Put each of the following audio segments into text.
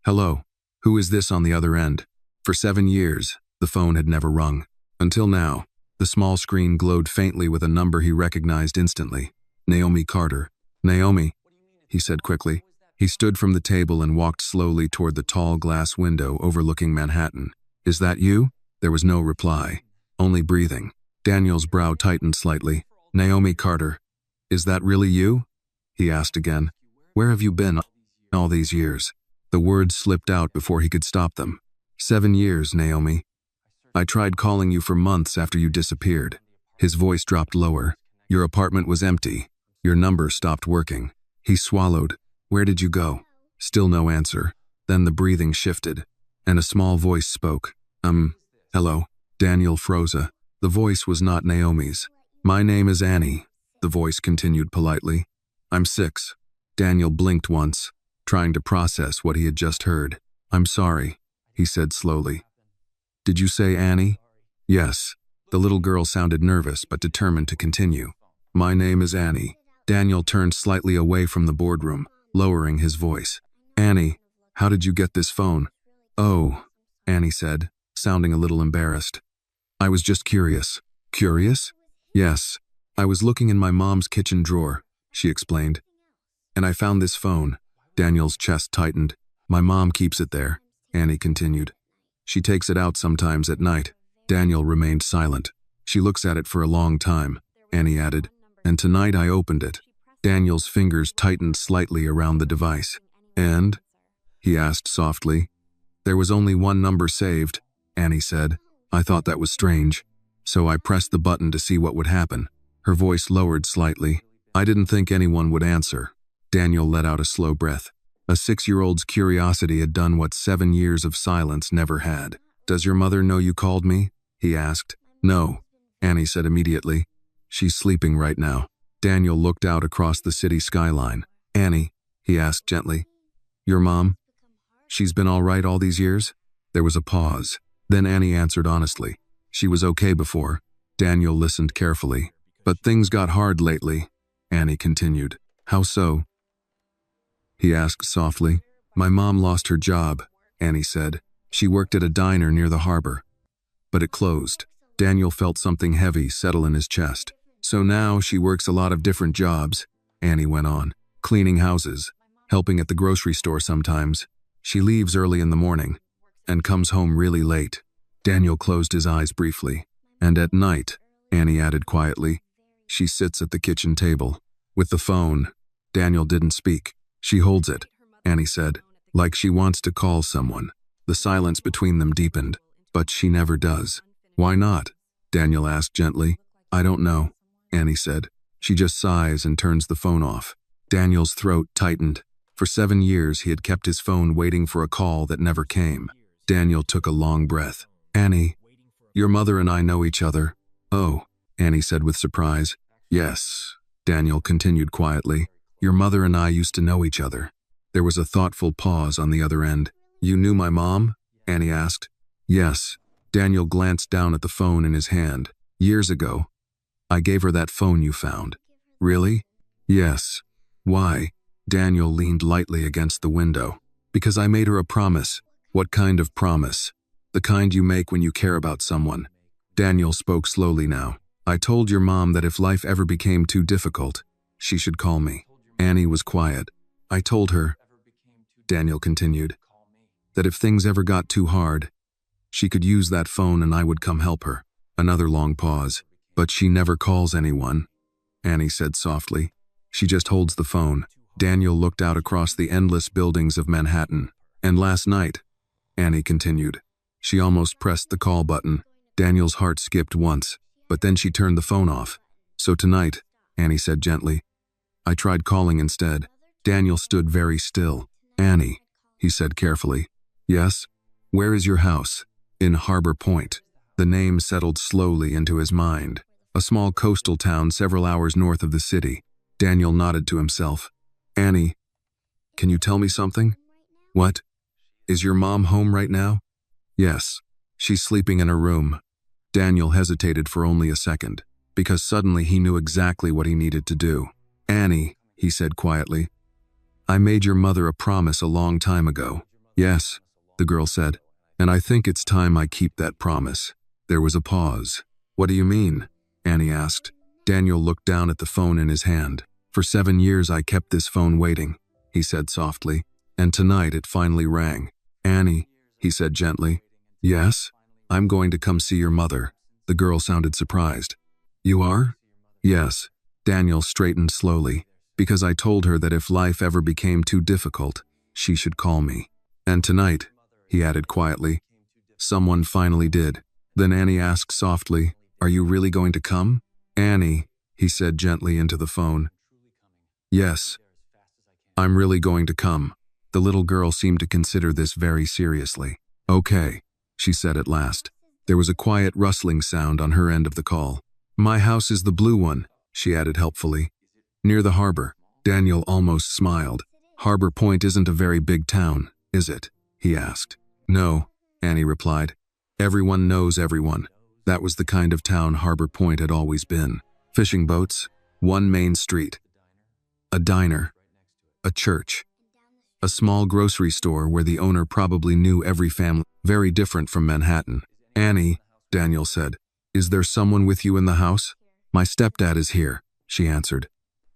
Hello. Who is this on the other end? For 7 years, the phone had never rung. Until now, the small screen glowed faintly with a number he recognized instantly. Naomi Carter. Naomi, he said quickly. He stood from the table and walked slowly toward the tall glass window overlooking Manhattan. Is that you? There was no reply, only breathing. Daniel's brow tightened slightly. Naomi Carter. Is that really you? He asked again. Where have you been all these years? The words slipped out before he could stop them. 7 years, Naomi. I tried calling you for months after you disappeared. His voice dropped lower. Your apartment was empty. Your number stopped working. He swallowed. Where did you go? Still no answer. Then the breathing shifted, and a small voice spoke. Hello. Daniel froze. The voice was not Naomi's. My name is Annie, the voice continued politely. I'm 6. Daniel blinked once, trying to process what he had just heard. I'm sorry, he said slowly. Did you say Annie? Yes. The little girl sounded nervous but determined to continue. My name is Annie. Daniel turned slightly away from the boardroom, lowering his voice. Annie, how did you get this phone? Oh, Annie said, sounding a little embarrassed. I was just curious. Curious? Yes. I was looking in my mom's kitchen drawer, she explained. And I found this phone. Daniel's chest tightened. My mom keeps it there, Annie continued. She takes it out sometimes at night. Daniel remained silent. She looks at it for a long time, Annie added. And tonight I opened it. Daniel's fingers tightened slightly around the device. And? He asked softly. There was only one number saved, Annie said. I thought that was strange. So I pressed the button to see what would happen. Her voice lowered slightly. I didn't think anyone would answer. Daniel let out a slow breath. A 6-year-old's curiosity had done what 7 years of silence never had. Does your mother know you called me? He asked. No, Annie said immediately. She's sleeping right now. Daniel looked out across the city skyline. Annie, he asked gently. Your mom? She's been all right all these years? There was a pause. Then Annie answered honestly. She was okay before. Daniel listened carefully. But things got hard lately, Annie continued. How so? He asked softly. My mom lost her job, Annie said. She worked at a diner near the harbor. But it closed. Daniel felt something heavy settle in his chest. So now she works a lot of different jobs, Annie went on. Cleaning houses, helping at the grocery store sometimes. She leaves early in the morning and comes home really late. Daniel closed his eyes briefly. And at night, Annie added quietly, she sits at the kitchen table. With the phone. Daniel didn't speak. She holds it, Annie said, like she wants to call someone. The silence between them deepened. But she never does. Why not? Daniel asked gently. I don't know, Annie said. She just sighs and turns the phone off. Daniel's throat tightened. For 7 years, he had kept his phone waiting for a call that never came. Daniel took a long breath. Annie, your mother and I know each other. Oh, Annie said with surprise. Yes, Daniel continued quietly. Your mother and I used to know each other. There was a thoughtful pause on the other end. You knew my mom? Annie asked. Yes. Daniel glanced down at the phone in his hand. Years ago. I gave her that phone you found. Really? Yes. Why? Daniel leaned lightly against the window. Because I made her a promise. What kind of promise? The kind you make when you care about someone. Daniel spoke slowly now. I told your mom that if life ever became too difficult, she should call me. Annie was quiet. I told her, Daniel continued, that if things ever got too hard, she could use that phone and I would come help her. Another long pause. But she never calls anyone, Annie said softly. She just holds the phone. Daniel looked out across the endless buildings of Manhattan. And last night, Annie continued, she almost pressed the call button. Daniel's heart skipped once, but then she turned the phone off. So tonight, Annie said gently, I tried calling instead. Daniel stood very still. Annie, he said carefully. Yes? Where is your house? In Harbor Point. The name settled slowly into his mind. A small coastal town several hours north of the city. Daniel nodded to himself. Annie, can you tell me something? What? Is your mom home right now? Yes. She's sleeping in her room. Daniel hesitated for only a second, because suddenly he knew exactly what he needed to do. Annie, he said quietly, I made your mother a promise a long time ago. Yes, the girl said, and I think it's time I keep that promise. There was a pause. What do you mean? Annie asked. Daniel looked down at the phone in his hand. For 7 years I kept this phone waiting, he said softly, and tonight it finally rang. Annie, he said gently. Yes? I'm going to come see your mother. The girl sounded surprised. You are? Yes. Daniel straightened slowly, because I told her that if life ever became too difficult, she should call me. And tonight, he added quietly, someone finally did. Then Annie asked softly, Are you really going to come? Annie, he said gently into the phone. Yes. I'm really going to come. The little girl seemed to consider this very seriously. Okay, she said at last. There was a quiet rustling sound on her end of the call. My house is the blue one, she added helpfully. Near the harbor. Daniel almost smiled. Harbor Point isn't a very big town, is it? He asked. No, Annie replied. Everyone knows everyone. That was the kind of town Harbor Point had always been. Fishing boats, one main street, a diner, a church, a small grocery store where the owner probably knew every family. Very different from Manhattan. Annie, Daniel said, is there someone with you in the house? My stepdad is here, she answered.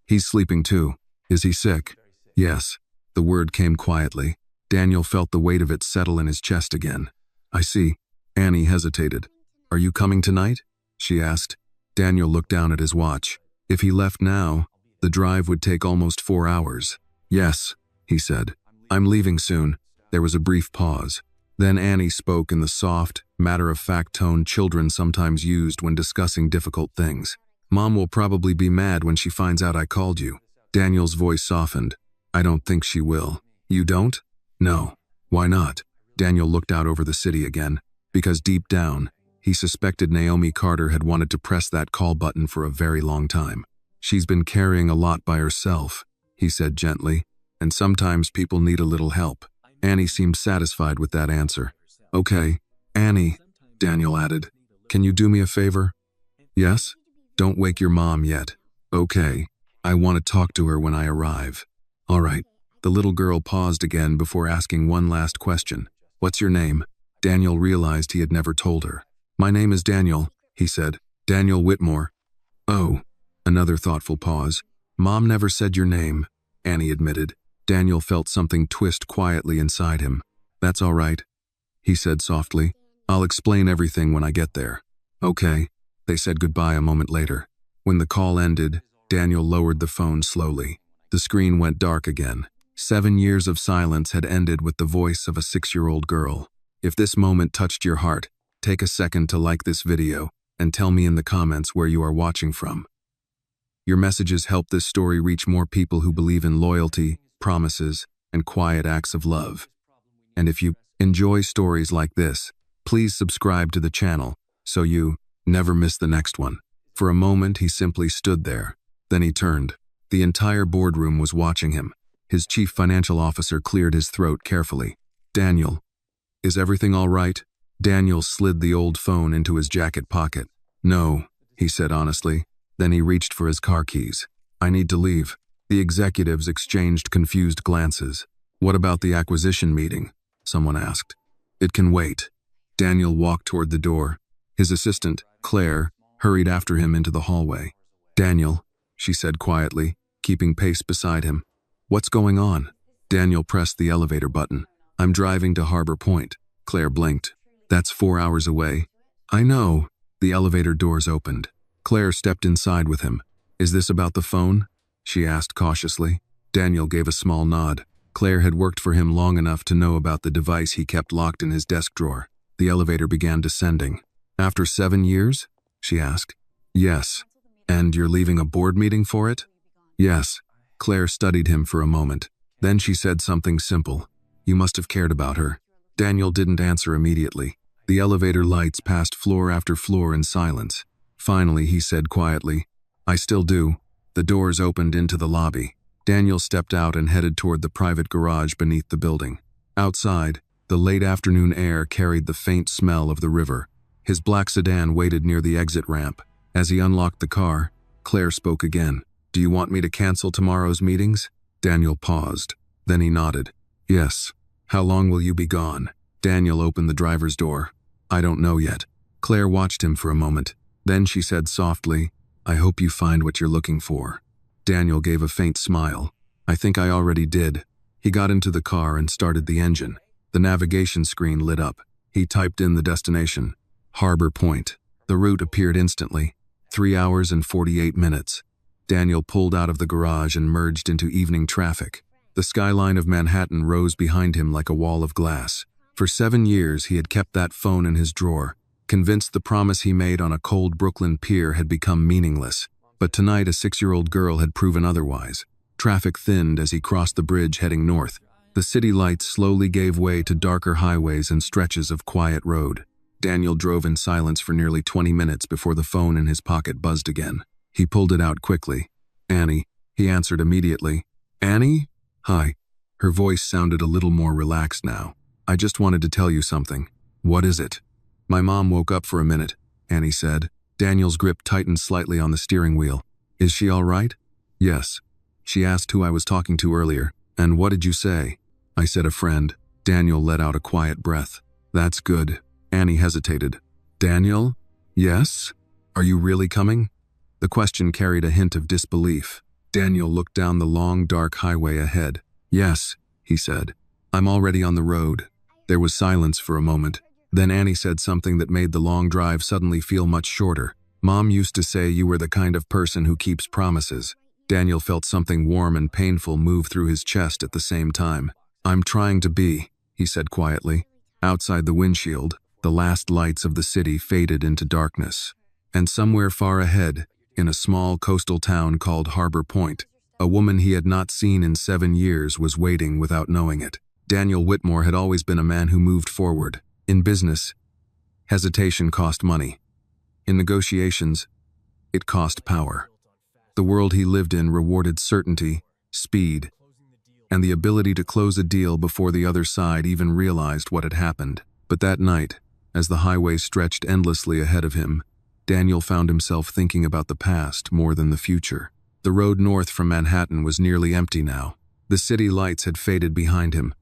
He's sleeping too. Is he sick? Yes. The word came quietly. Daniel felt the weight of it settle in his chest again. I see. Annie hesitated. Are you coming tonight? She asked. Daniel looked down at his watch. If he left now, the drive would take almost 4 hours. Yes, he said. I'm leaving soon. There was a brief pause. Then Annie spoke in the soft, matter-of-fact tone children sometimes used when discussing difficult things. Mom will probably be mad when she finds out I called you. Daniel's voice softened. I don't think she will. You don't? No. Why not? Daniel looked out over the city again, because deep down, he suspected Naomi Carter had wanted to press that call button for a very long time. She's been carrying a lot by herself, he said gently, and sometimes people need a little help. Annie seemed satisfied with that answer. Okay, Annie, Daniel added, can you do me a favor? Yes? Don't wake your mom yet. Okay, I want to talk to her when I arrive. All right. The little girl paused again before asking one last question. What's your name? Daniel realized he had never told her. My name is Daniel, he said. Daniel Whitmore. Oh, another thoughtful pause. Mom never said your name, Annie admitted. Daniel felt something twist quietly inside him. That's all right, he said softly. I'll explain everything when I get there. Okay. They said goodbye a moment later. When the call ended, Daniel lowered the phone slowly. The screen went dark again. 7 years of silence had ended with the voice of a 6-year-old girl. If this moment touched your heart, take a second to like this video and tell me in the comments where you are watching from. Your messages help this story reach more people who believe in loyalty, promises, and quiet acts of love. And if you enjoy stories like this, please subscribe to the channel so you never miss the next one. For a moment, he simply stood there. Then he turned. The entire boardroom was watching him. His chief financial officer cleared his throat carefully. Daniel, is everything all right? Daniel slid the old phone into his jacket pocket. No, he said honestly. Then he reached for his car keys. I need to leave. The executives exchanged confused glances. What about the acquisition meeting? Someone asked. It can wait. Daniel walked toward the door. His assistant, Claire, hurried after him into the hallway. Daniel, she said quietly, keeping pace beside him. What's going on? Daniel pressed the elevator button. I'm driving to Harbor Point. Claire blinked. That's 4 hours away. I know. The elevator doors opened. Claire stepped inside with him. Is this about the phone? She asked cautiously. Daniel gave a small nod. Claire had worked for him long enough to know about the device he kept locked in his desk drawer. The elevator began descending. After 7 years? She asked. Yes. And you're leaving a board meeting for it? Yes. Claire studied him for a moment. Then she said something simple. You must have cared about her. Daniel didn't answer immediately. The elevator lights passed floor after floor in silence. Finally, he said quietly, I still do. The doors opened into the lobby. Daniel stepped out and headed toward the private garage beneath the building. Outside, the late afternoon air carried the faint smell of the river. His black sedan waited near the exit ramp. As he unlocked the car, Claire spoke again. Do you want me to cancel tomorrow's meetings? Daniel paused. Then he nodded. Yes. How long will you be gone? Daniel opened the driver's door. I don't know yet. Claire watched him for a moment. Then she said softly, I hope you find what you're looking for. Daniel gave a faint smile. I think I already did. He got into the car and started the engine. The navigation screen lit up. He typed in the destination, Harbor Point. The route appeared instantly, 3 hours and 48 minutes. Daniel pulled out of the garage and merged into evening traffic. The skyline of Manhattan rose behind him like a wall of glass. For 7 years, he had kept that phone in his drawer, convinced the promise he made on a cold Brooklyn pier had become meaningless. But tonight, a 6-year-old girl had proven otherwise. Traffic thinned as he crossed the bridge heading north. The city lights slowly gave way to darker highways and stretches of quiet road. Daniel drove in silence for nearly 20 minutes before the phone in his pocket buzzed again. He pulled it out quickly. Annie, he answered immediately. Annie? Hi. Her voice sounded a little more relaxed now. I just wanted to tell you something. What is it? My mom woke up for a minute, Annie said. Daniel's grip tightened slightly on the steering wheel. Is she all right? Yes. She asked who I was talking to earlier. And what did you say? I said a friend. Daniel let out a quiet breath. That's good. Annie hesitated. Daniel? Yes? Are you really coming? The question carried a hint of disbelief. Daniel looked down the long, dark highway ahead. Yes, he said. I'm already on the road. There was silence for a moment. Then Annie said something that made the long drive suddenly feel much shorter. Mom used to say you were the kind of person who keeps promises. Daniel felt something warm and painful move through his chest at the same time. I'm trying to be, he said quietly. Outside the windshield, the last lights of the city faded into darkness. And somewhere far ahead, in a small coastal town called Harbor Point, a woman he had not seen in 7 years was waiting without knowing it. Daniel Whitmore had always been a man who moved forward. In business, hesitation cost money. In negotiations, it cost power. The world he lived in rewarded certainty, speed, and the ability to close a deal before the other side even realized what had happened. But that night, as the highway stretched endlessly ahead of him, Daniel found himself thinking about the past more than the future. The road north from Manhattan was nearly empty now. The city lights had faded behind him,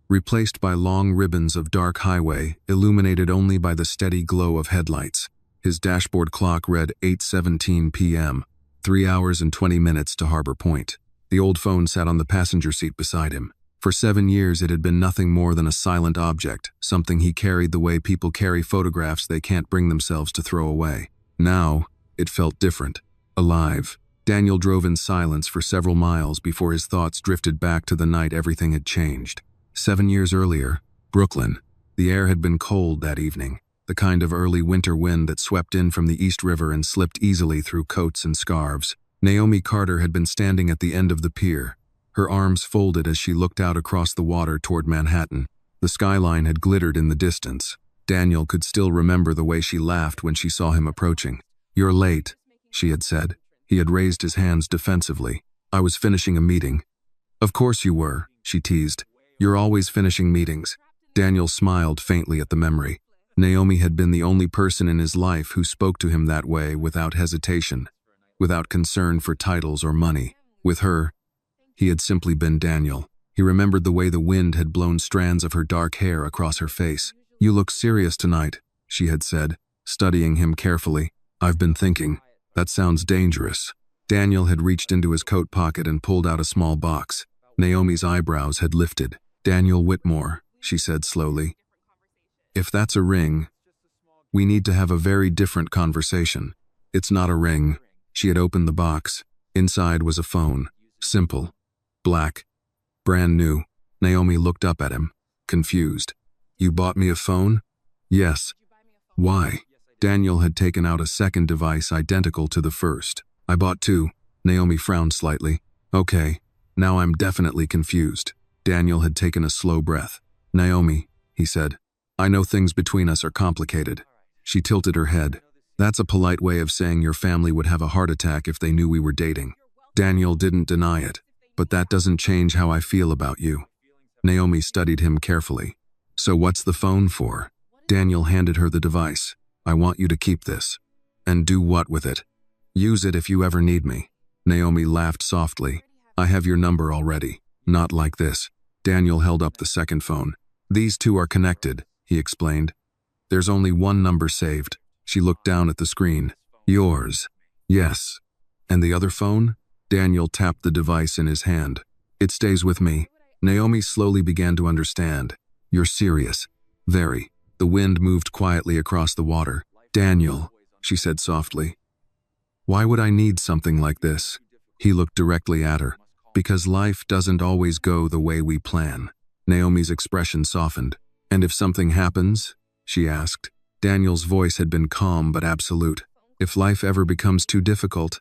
replaced by long ribbons of dark highway illuminated only by the steady glow of headlights. His dashboard clock read 8:17 p.m., 3 hours and 20 minutes to Harbor Point. The old phone sat on the passenger seat beside him. For 7 years, it had been nothing more than a silent object, something he carried the way people carry photographs they can't bring themselves to throw away. Now, it felt different, alive. Daniel drove in silence for several miles before his thoughts drifted back to the night everything had changed. 7 years earlier, Brooklyn. The air had been cold that evening, the kind of early winter wind that swept in from the East River and slipped easily through coats and scarves. Naomi Carter had been standing at the end of the pier, her arms folded as she looked out across the water toward Manhattan. The skyline had glittered in the distance. Daniel could still remember the way she laughed when she saw him approaching. You're late, she had said. He had raised his hands defensively. I was finishing a meeting. Of course you were, she teased. You're always finishing meetings. Daniel smiled faintly at the memory. Naomi had been the only person in his life who spoke to him that way without hesitation, without concern for titles or money. With her, he had simply been Daniel. He remembered the way the wind had blown strands of her dark hair across her face. You look serious tonight, she had said, studying him carefully. I've been thinking. That sounds dangerous. Daniel had reached into his coat pocket and pulled out a small box. Naomi's eyebrows had lifted. Daniel Whitmore, she said slowly. If that's a ring, we need to have a very different conversation. It's not a ring. She had opened the box. Inside was a phone. Simple. Black. Brand new. Naomi looked up at him, confused. You bought me a phone? Yes. Why? Daniel had taken out a second device identical to the first. I bought 2. Naomi frowned slightly. Okay, now I'm definitely confused. Daniel had taken a slow breath. Naomi, he said, I know things between us are complicated. She tilted her head. That's a polite way of saying your family would have a heart attack if they knew we were dating. Daniel didn't deny it. But that doesn't change how I feel about you. Naomi studied him carefully. So what's the phone for? Daniel handed her the device. I want you to keep this. And do what with it? Use it if you ever need me. Naomi laughed softly. I have your number already. Not like this. Daniel held up the second phone. "These two are connected," he explained. "There's only one number saved." She looked down at the screen. "Yours." "Yes." "And the other phone?" Daniel tapped the device in his hand. "It stays with me." Naomi slowly began to understand. "You're serious." "Very." The wind moved quietly across the water. "Daniel," she said softly, "why would I need something like this?" He looked directly at her. "Because life doesn't always go the way we plan." Naomi's expression softened. "And if something happens?" she asked. Daniel's voice had been calm but absolute. "If life ever becomes too difficult,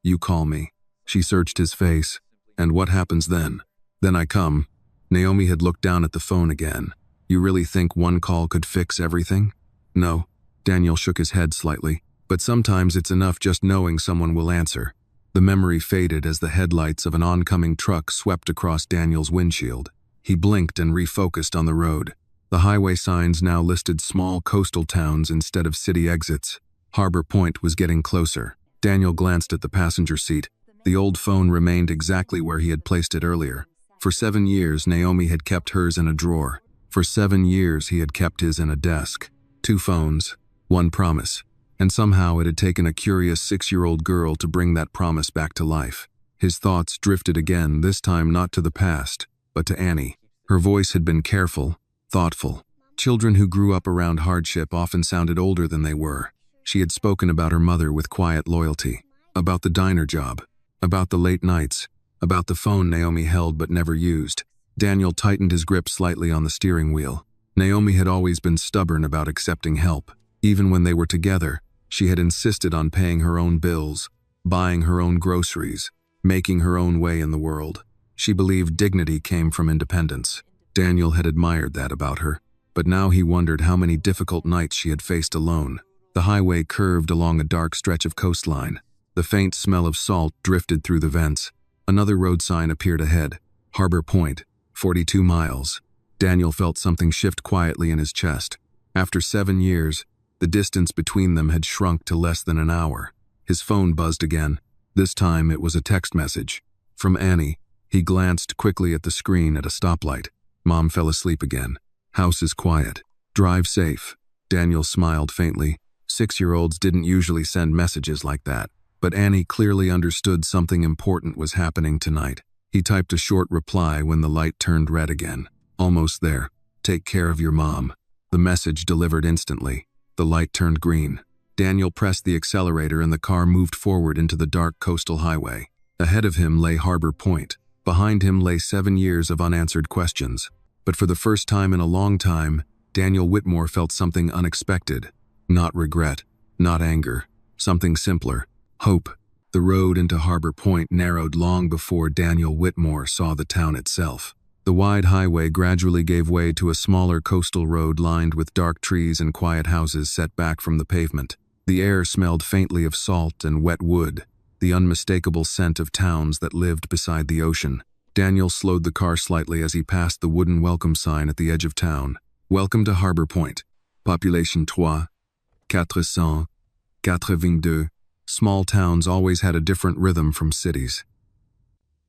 you call me." She searched his face. "And what happens then?" "Then I come." Naomi had looked down at the phone again. "You really think one call could fix everything?" "No." Daniel shook his head slightly. "But sometimes it's enough just knowing someone will answer." The memory faded as the headlights of an oncoming truck swept across Daniel's windshield. He blinked and refocused on the road. The highway signs now listed small coastal towns instead of city exits. Harbor Point was getting closer. Daniel glanced at the passenger seat. The old phone remained exactly where he had placed it earlier. For 7 years, Naomi had kept hers in a drawer. For 7 years, he had kept his in a desk. 2 phones, 1 promise. And somehow it had taken a curious 6-year-old girl to bring that promise back to life. His thoughts drifted again, this time not to the past, but to Annie. Her voice had been careful, thoughtful. Children who grew up around hardship often sounded older than they were. She had spoken about her mother with quiet loyalty, about the diner job, about the late nights, about the phone Naomi held but never used. Daniel tightened his grip slightly on the steering wheel. Naomi had always been stubborn about accepting help. Even when they were together, she had insisted on paying her own bills, buying her own groceries, making her own way in the world. She believed dignity came from independence. Daniel had admired that about her, but now he wondered how many difficult nights she had faced alone. The highway curved along a dark stretch of coastline. The faint smell of salt drifted through the vents. Another road sign appeared ahead. Harbor Point, 42 miles. Daniel felt something shift quietly in his chest. After 7 years, the distance between them had shrunk to less than an hour. His phone buzzed again. This time it was a text message. From Annie. He glanced quickly at the screen at a stoplight. Mom fell asleep again. House is quiet. Drive safe. Daniel smiled faintly. 6-year-olds didn't usually send messages like that. But Annie clearly understood something important was happening tonight. He typed a short reply when the light turned red again. Almost there. Take care of your mom. The message delivered instantly. The light turned green. Daniel pressed the accelerator and the car moved forward into the dark coastal highway. Ahead of him lay Harbor Point. Behind him lay 7 years of unanswered questions. But for the first time in a long time, Daniel Whitmore felt something unexpected. Not regret, not anger. Something simpler. Hope. The road into Harbor Point narrowed long before Daniel Whitmore saw the town itself. The wide highway gradually gave way to a smaller coastal road lined with dark trees and quiet houses set back from the pavement. The air smelled faintly of salt and wet wood, the unmistakable scent of towns that lived beside the ocean. Daniel slowed the car slightly as he passed the wooden welcome sign at the edge of town. Welcome to Harbor Point. Population 3,482. Small towns always had a different rhythm from cities.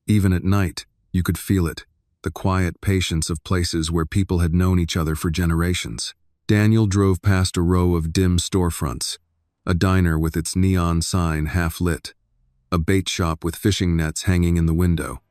Even at night, you could feel it. The quiet patience of places where people had known each other for generations. Daniel drove past a row of dim storefronts, a diner with its neon sign half lit, a bait shop with fishing nets hanging in the window,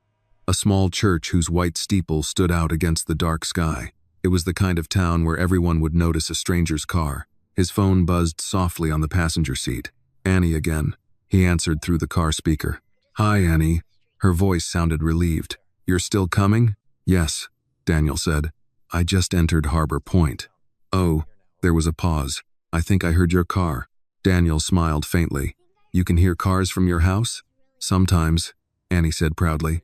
a small church whose white steeple stood out against the dark sky. It was the kind of town where everyone would notice a stranger's car. His phone buzzed softly on the passenger seat. Annie again. He answered through the car speaker. Hi, Annie. Her voice sounded relieved. You're still coming? Yes, Daniel said. I just entered Harbor Point. Oh, there was a pause. I think I heard your car. Daniel smiled faintly. You can hear cars from your house? Sometimes, Annie said proudly.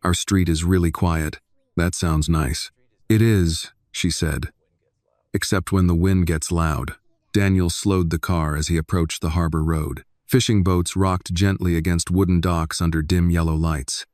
Our street is really quiet. That sounds nice. It is, she said. Except when the wind gets loud. Daniel slowed the car as he approached the harbor road. Fishing boats rocked gently against wooden docks under dim yellow lights.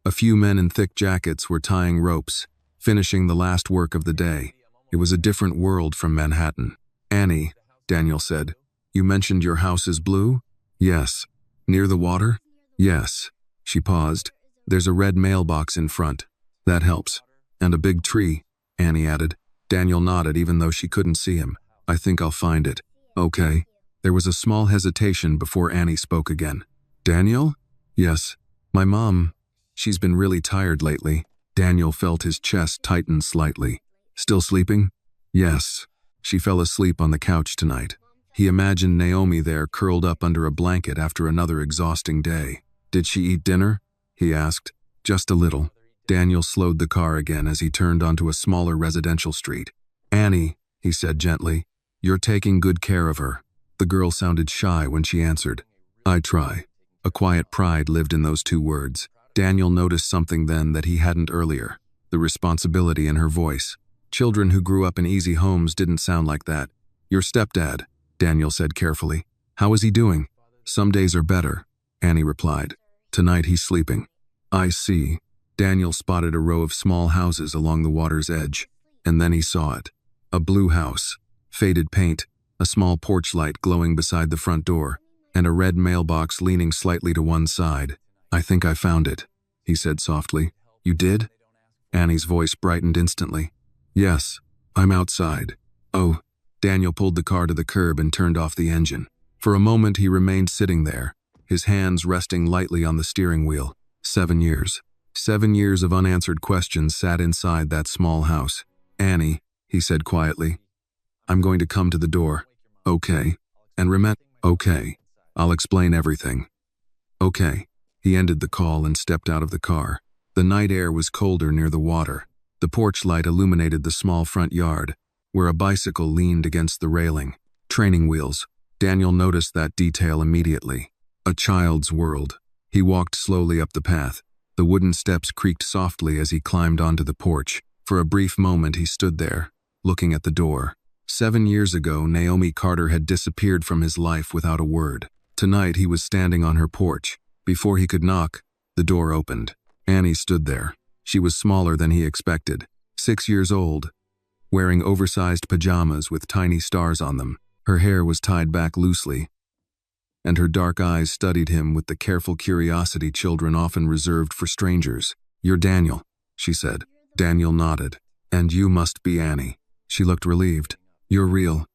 A few men in thick jackets were tying ropes, finishing the last work of the day. It was a different world from Manhattan. Annie, Daniel said, you mentioned your house is blue? Yes. Near the water? Yes. She paused. There's a red mailbox in front. That helps. And a big tree, Annie added. Daniel nodded even though she couldn't see him. I think I'll find it. Okay. There was a small hesitation before Annie spoke again. Daniel? Yes. My mom. She's been really tired lately. Daniel felt his chest tighten slightly. Still sleeping? Yes. She fell asleep on the couch tonight. He imagined Naomi there curled up under a blanket after another exhausting day. Did she eat dinner? He asked. Just a little. Daniel slowed the car again as he turned onto a smaller residential street. Annie, he said gently, you're taking good care of her. The girl sounded shy when she answered. I try. A quiet pride lived in those two words. Daniel noticed something then that he hadn't earlier. The responsibility in her voice. Children who grew up in easy homes didn't sound like that. Your stepdad, Daniel said carefully. How is he doing? Some days are better, Annie replied. Tonight he's sleeping. I see. Daniel spotted a row of small houses along the water's edge, and then he saw it. A blue house, faded paint, a small porch light glowing beside the front door, and a red mailbox leaning slightly to one side. I think I found it, he said softly. You did? Annie's voice brightened instantly. Yes, I'm outside. Oh, Daniel pulled the car to the curb and turned off the engine. For a moment he remained sitting there, his hands resting lightly on the steering wheel. 7 years. 7 years of unanswered questions sat inside that small house. Annie, he said quietly, I'm going to come to the door. Okay. And remember, okay. I'll explain everything. Okay. He ended the call and stepped out of the car. The night air was colder near the water. The porch light illuminated the small front yard, where a bicycle leaned against the railing. Training wheels. Daniel noticed that detail immediately. A child's world. He walked slowly up the path. The wooden steps creaked softly as he climbed onto the porch. For a brief moment he stood there, looking at the door. 7 years ago, Naomi Carter had disappeared from his life without a word. Tonight he was standing on her porch. Before he could knock, the door opened. Annie stood there. She was smaller than he expected. 6 years old, wearing oversized pajamas with tiny stars on them. Her hair was tied back loosely, and her dark eyes studied him with the careful curiosity children often reserved for strangers. You're Daniel, she said. Daniel nodded. And you must be Annie. She looked relieved. You're real.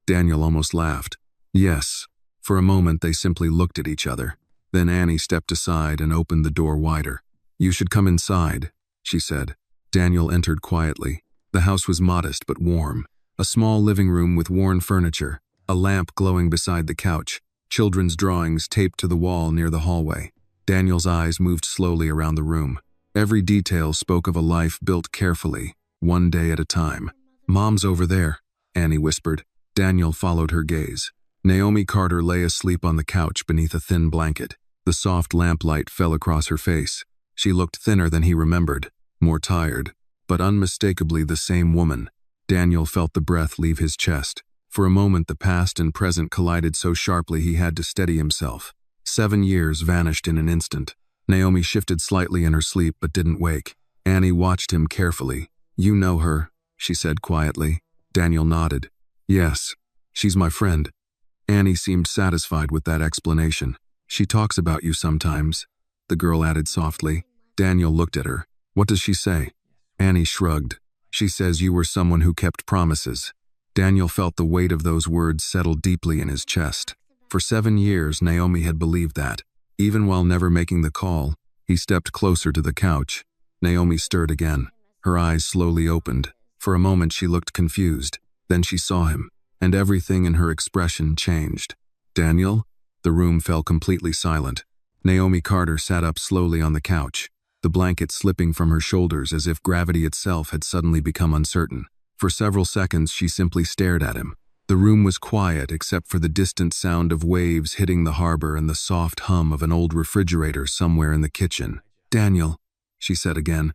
Daniel almost laughed. Yes. For a moment they simply looked at each other. Then Annie stepped aside and opened the door wider. You should come inside, she said. Daniel entered quietly. The house was modest but warm. A small living room with worn furniture, a lamp glowing beside the couch, children's drawings taped to the wall near the hallway. Daniel's eyes moved slowly around the room. Every detail spoke of a life built carefully, one day at a time. Mom's over there, Annie whispered. Daniel followed her gaze. Naomi Carter lay asleep on the couch beneath a thin blanket. The soft lamplight fell across her face. She looked thinner than he remembered, more tired, but unmistakably the same woman. Daniel felt the breath leave his chest. For a moment the past and present collided so sharply he had to steady himself. 7 years vanished in an instant. Naomi shifted slightly in her sleep but didn't wake. Annie watched him carefully. You know her, she said quietly. Daniel nodded. Yes, she's my friend. Annie seemed satisfied with that explanation. She talks about you sometimes, the girl added softly. Daniel looked at her. What does she say? Annie shrugged. She says you were someone who kept promises. Daniel felt the weight of those words settle deeply in his chest. For 7 years, Naomi had believed that. Even while never making the call, he stepped closer to the couch. Naomi stirred again. Her eyes slowly opened. For a moment she looked confused. Then she saw him, and everything in her expression changed. Daniel? The room fell completely silent. Naomi Carter sat up slowly on the couch, the blanket slipping from her shoulders as if gravity itself had suddenly become uncertain. For several seconds she simply stared at him. The room was quiet except for the distant sound of waves hitting the harbor and the soft hum of an old refrigerator somewhere in the kitchen. Daniel, she said again,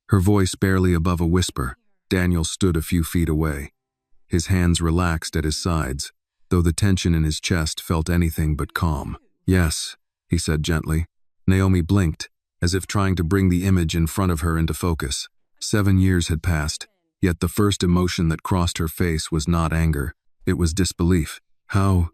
her voice barely above a whisper. Daniel stood a few feet away. His hands relaxed at his sides, though the tension in his chest felt anything but calm. Yes, he said gently. Naomi blinked, as if trying to bring the image in front of her into focus. 7 years had passed, yet the first emotion that crossed her face was not anger. It was disbelief. How?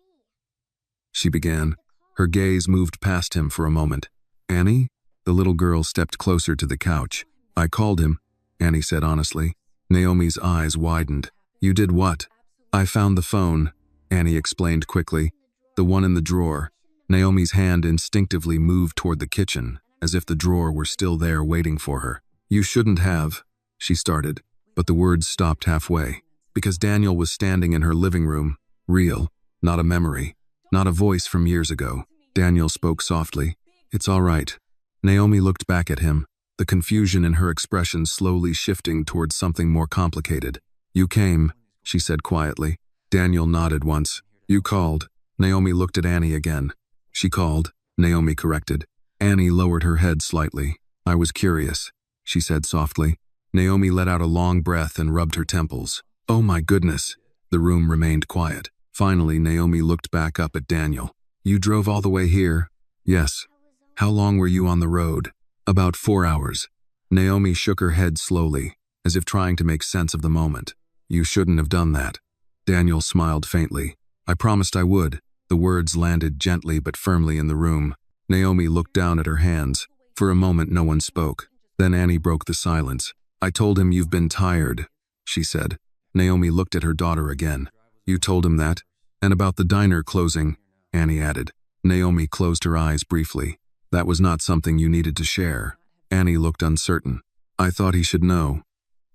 She began. Her gaze moved past him for a moment. Annie? The little girl stepped closer to the couch. I called him, Annie said honestly. Naomi's eyes widened. You did what? I found the phone, Annie explained quickly. The one in the drawer. Naomi's hand instinctively moved toward the kitchen, as if the drawer were still there waiting for her. You shouldn't have, she started, but the words stopped halfway, because Daniel was standing in her living room, real, not a memory, not a voice from years ago. Daniel spoke softly. It's all right. Naomi looked back at him, the confusion in her expression slowly shifting towards something more complicated. You came, she said quietly. Daniel nodded once. You called. Naomi looked at Annie again. She called, Naomi corrected. Annie lowered her head slightly. I was curious, she said softly. Naomi let out a long breath and rubbed her temples. Oh my goodness. The room remained quiet. Finally, Naomi looked back up at Daniel. You drove all the way here? Yes. How long were you on the road? About 4 hours. Naomi shook her head slowly, as if trying to make sense of the moment. You shouldn't have done that. Daniel smiled faintly. I promised I would. The words landed gently but firmly in the room. Naomi looked down at her hands. For a moment, no one spoke. Then Annie broke the silence. I told him you've been tired, she said. Naomi looked at her daughter again. You told him that? And about the diner closing, Annie added. Naomi closed her eyes briefly. That was not something you needed to share. Annie looked uncertain. I thought he should know.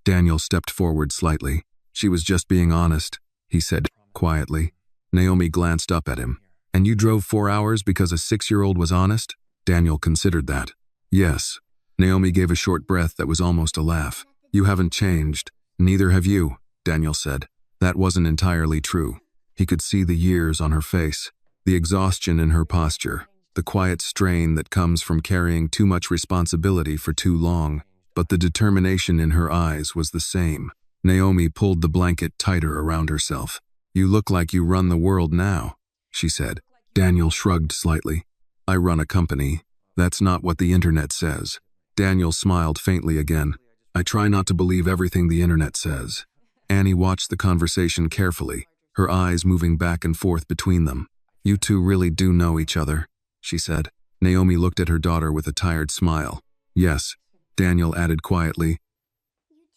Daniel stepped forward slightly. She was just being honest, he said quietly. Naomi glanced up at him. And you drove 4 hours because a 6-year-old was honest? Daniel considered that. Yes. Naomi gave a short breath that was almost a laugh. You haven't changed. Neither have you, Daniel said. That wasn't entirely true. He could see the years on her face, the exhaustion in her posture, the quiet strain that comes from carrying too much responsibility for too long. But the determination in her eyes was the same. Naomi pulled the blanket tighter around herself. You look like you run the world now, she said. Daniel shrugged slightly. I run a company. That's not what the internet says. Daniel smiled faintly again. I try not to believe everything the internet says. Annie watched the conversation carefully, her eyes moving back and forth between them. You two really do know each other, she said. Naomi looked at her daughter with a tired smile. Yes, Daniel added quietly.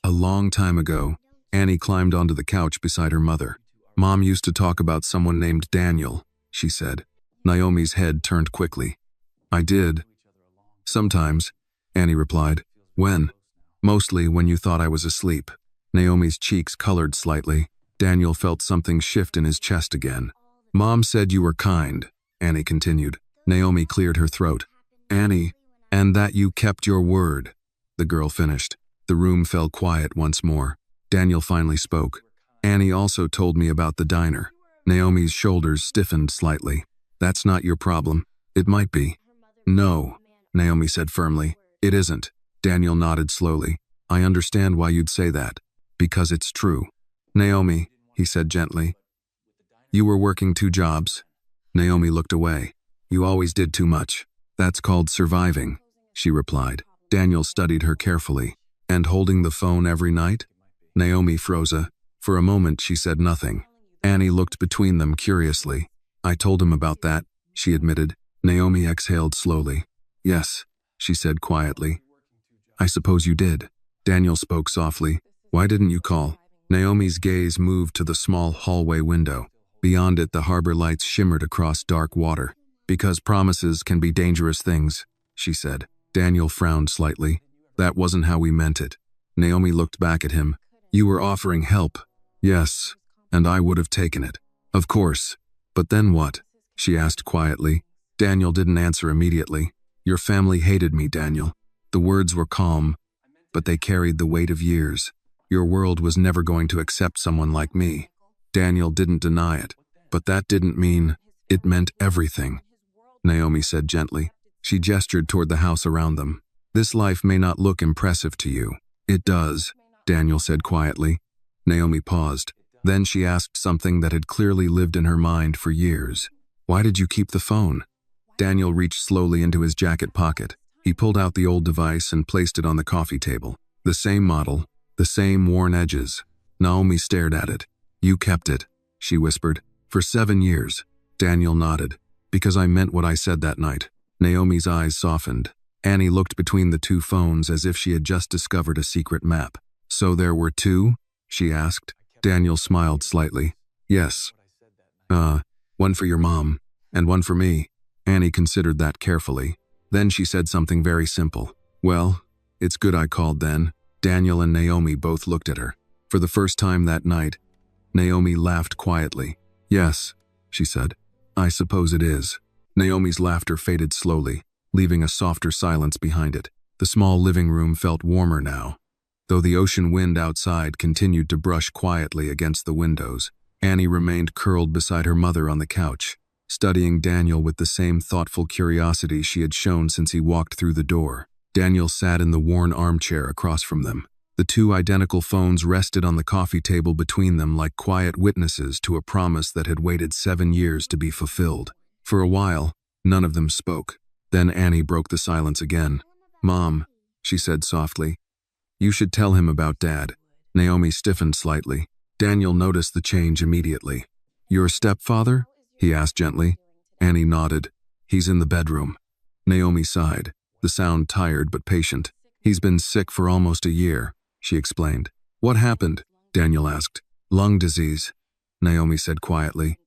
A long time ago, Annie climbed onto the couch beside her mother. Mom used to talk about someone named Daniel, she said. Naomi's head turned quickly. I did. Sometimes, Annie replied. When? Mostly when you thought I was asleep. Naomi's cheeks colored slightly. Daniel felt something shift in his chest again. Mom said you were kind, Annie continued. Naomi cleared her throat. Annie, and that you kept your word, the girl finished. The room fell quiet once more. Daniel finally spoke. Annie also told me about the diner. Naomi's shoulders stiffened slightly. That's not your problem. It might be. No, Naomi said firmly. It isn't. Daniel nodded slowly. I understand why you'd say that. Because it's true. Naomi, he said gently. You were working 2 jobs. Naomi looked away. You always did too much. That's called surviving, she replied. Daniel studied her carefully. And holding the phone every night? Naomi froze. For a moment she said nothing. Annie looked between them curiously. I told him about that, she admitted. Naomi exhaled slowly. Yes, she said quietly. I suppose you did. Daniel spoke softly. Why didn't you call? Naomi's gaze moved to the small hallway window. Beyond it, the harbor lights shimmered across dark water. Because promises can be dangerous things, she said. Daniel frowned slightly. That wasn't how we meant it. Naomi looked back at him. You were offering help. Yes, and I would have taken it. Of course. But then what? She asked quietly. Daniel didn't answer immediately. Your family hated me, Daniel. The words were calm, but they carried the weight of years. Your world was never going to accept someone like me. Daniel didn't deny it, but that didn't mean it meant everything. Naomi said gently. She gestured toward the house around them. This life may not look impressive to you. It does, Daniel said quietly. Naomi paused. Then she asked something that had clearly lived in her mind for years. Why did you keep the phone? Daniel reached slowly into his jacket pocket. He pulled out the old device and placed it on the coffee table. The same model, the same worn edges. Naomi stared at it. You kept it, she whispered. For 7 years. Daniel nodded. Because I meant what I said that night. Naomi's eyes softened. Annie looked between the two phones as if she had just discovered a secret map. So there were two? She asked. Daniel smiled slightly. Yes. One for your mom, and one for me. Annie considered that carefully. Then she said something very simple. Well, it's good I called then. Daniel and Naomi both looked at her. For the first time that night, Naomi laughed quietly. Yes, she said. I suppose it is. Naomi's laughter faded slowly, leaving a softer silence behind it. The small living room felt warmer now, though the ocean wind outside continued to brush quietly against the windows. Annie remained curled beside her mother on the couch, studying Daniel with the same thoughtful curiosity she had shown since he walked through the door. Daniel sat in the worn armchair across from them. The two identical phones rested on the coffee table between them like quiet witnesses to a promise that had waited 7 years to be fulfilled. For a while, none of them spoke. Then Annie broke the silence again. Mom, she said softly, you should tell him about Dad. Naomi stiffened slightly. Daniel noticed the change immediately. Your stepfather? He asked gently. Annie nodded. He's in the bedroom. Naomi sighed, the sound tired but patient. He's been sick for almost a year, she explained. What happened? Daniel asked. Lung disease, Naomi said quietly.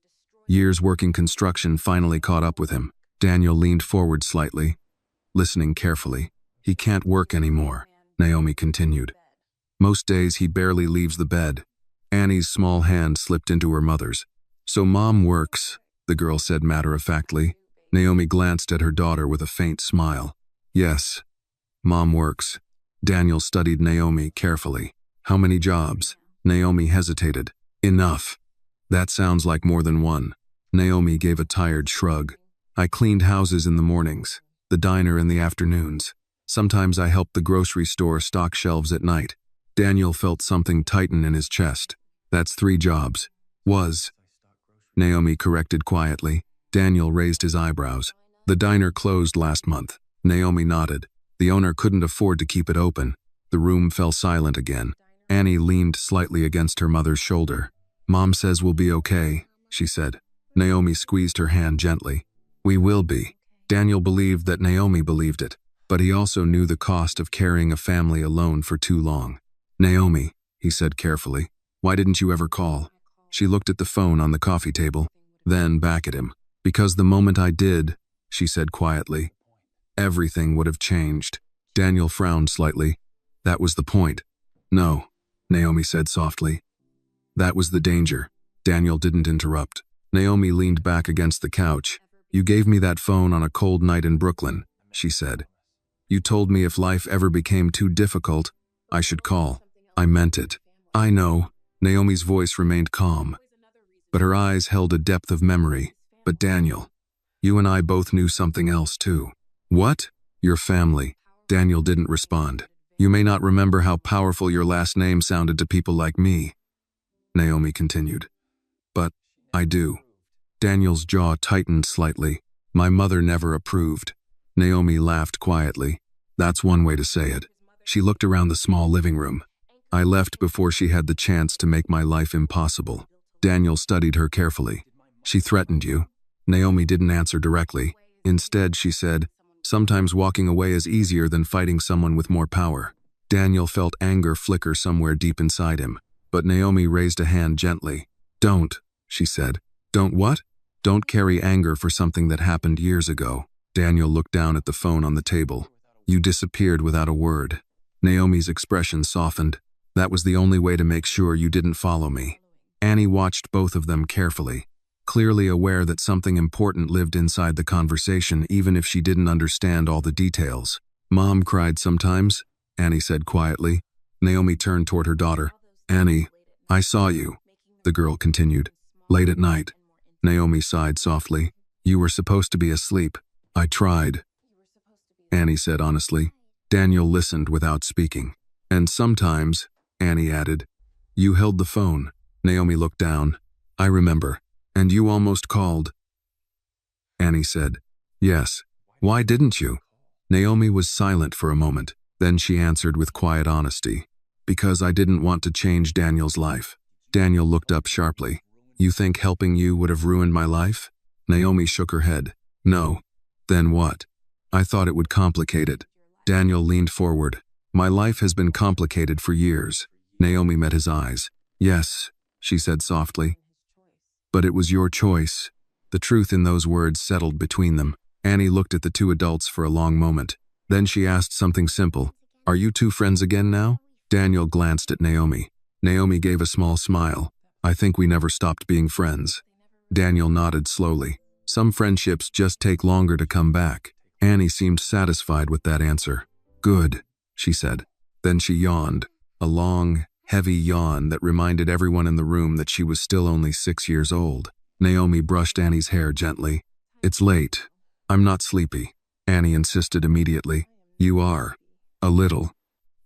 Years working construction finally caught up with him. Daniel leaned forward slightly, listening carefully. He can't work anymore, Naomi continued. Most days he barely leaves the bed. Annie's small hand slipped into her mother's. So Mom works, the girl said matter-of-factly. Naomi glanced at her daughter with a faint smile. Yes, Mom works. Daniel studied Naomi carefully. How many jobs? Naomi hesitated. Enough. That sounds like more than one. Naomi gave a tired shrug. I cleaned houses in the mornings, the diner in the afternoons. Sometimes I helped the grocery store stock shelves at night. Daniel felt something tighten in his chest. That's 3 jobs. Was. Naomi corrected quietly. Daniel raised his eyebrows. The diner closed last month. Naomi nodded. The owner couldn't afford to keep it open. The room fell silent again. Annie leaned slightly against her mother's shoulder. Mom says we'll be okay, she said. Naomi squeezed her hand gently. We will be. Daniel believed that Naomi believed it, but he also knew the cost of carrying a family alone for too long. Naomi, he said carefully, why didn't you ever call? She looked at the phone on the coffee table, then back at him. Because the moment I did, she said quietly, everything would have changed. Daniel frowned slightly. That was the point. No, Naomi said softly. That was the danger. Daniel didn't interrupt. Naomi leaned back against the couch. You gave me that phone on a cold night in Brooklyn, she said. You told me if life ever became too difficult, I should call. I meant it. I know. Naomi's voice remained calm, but her eyes held a depth of memory. But Daniel, you and I both knew something else too. What? Your family. Daniel didn't respond. You may not remember how powerful your last name sounded to people like me, Naomi continued. But I do. Daniel's jaw tightened slightly. My mother never approved. Naomi laughed quietly. That's one way to say it. She looked around the small living room. I left before she had the chance to make my life impossible. Daniel studied her carefully. She threatened you. Naomi didn't answer directly. Instead, she said, sometimes walking away is easier than fighting someone with more power. Daniel felt anger flicker somewhere deep inside him, but Naomi raised a hand gently. Don't, she said. Don't what? Don't carry anger for something that happened years ago. Daniel looked down at the phone on the table. You disappeared without a word. Naomi's expression softened. That was the only way to make sure you didn't follow me. Annie watched both of them carefully, clearly aware that something important lived inside the conversation even if she didn't understand all the details. Mom cried sometimes, Annie said quietly. Naomi turned toward her daughter. Annie, I saw you, the girl continued. Late at night. Naomi sighed softly. You were supposed to be asleep. I tried, Annie said honestly. Daniel listened without speaking. And sometimes, Annie added, you held the phone. Naomi looked down. I remember. And you almost called. Annie said, yes. Why didn't you? Naomi was silent for a moment. Then she answered with quiet honesty. Because I didn't want to change Daniel's life. Daniel looked up sharply. You think helping you would have ruined my life? Naomi shook her head. No. Then what? I thought it would complicate it. Daniel leaned forward. My life has been complicated for years. Naomi met his eyes. Yes, she said softly. But it was your choice. The truth in those words settled between them. Annie looked at the two adults for a long moment. Then she asked something simple. Are you two friends again now? Daniel glanced at Naomi. Naomi gave a small smile. I think we never stopped being friends. Daniel nodded slowly. Some friendships just take longer to come back. Annie seemed satisfied with that answer. Good, she said. Then she yawned. A long, heavy yawn that reminded everyone in the room that she was still only 6 years old. Naomi brushed Annie's hair gently. It's late. I'm not sleepy. Annie insisted immediately. You are. A little.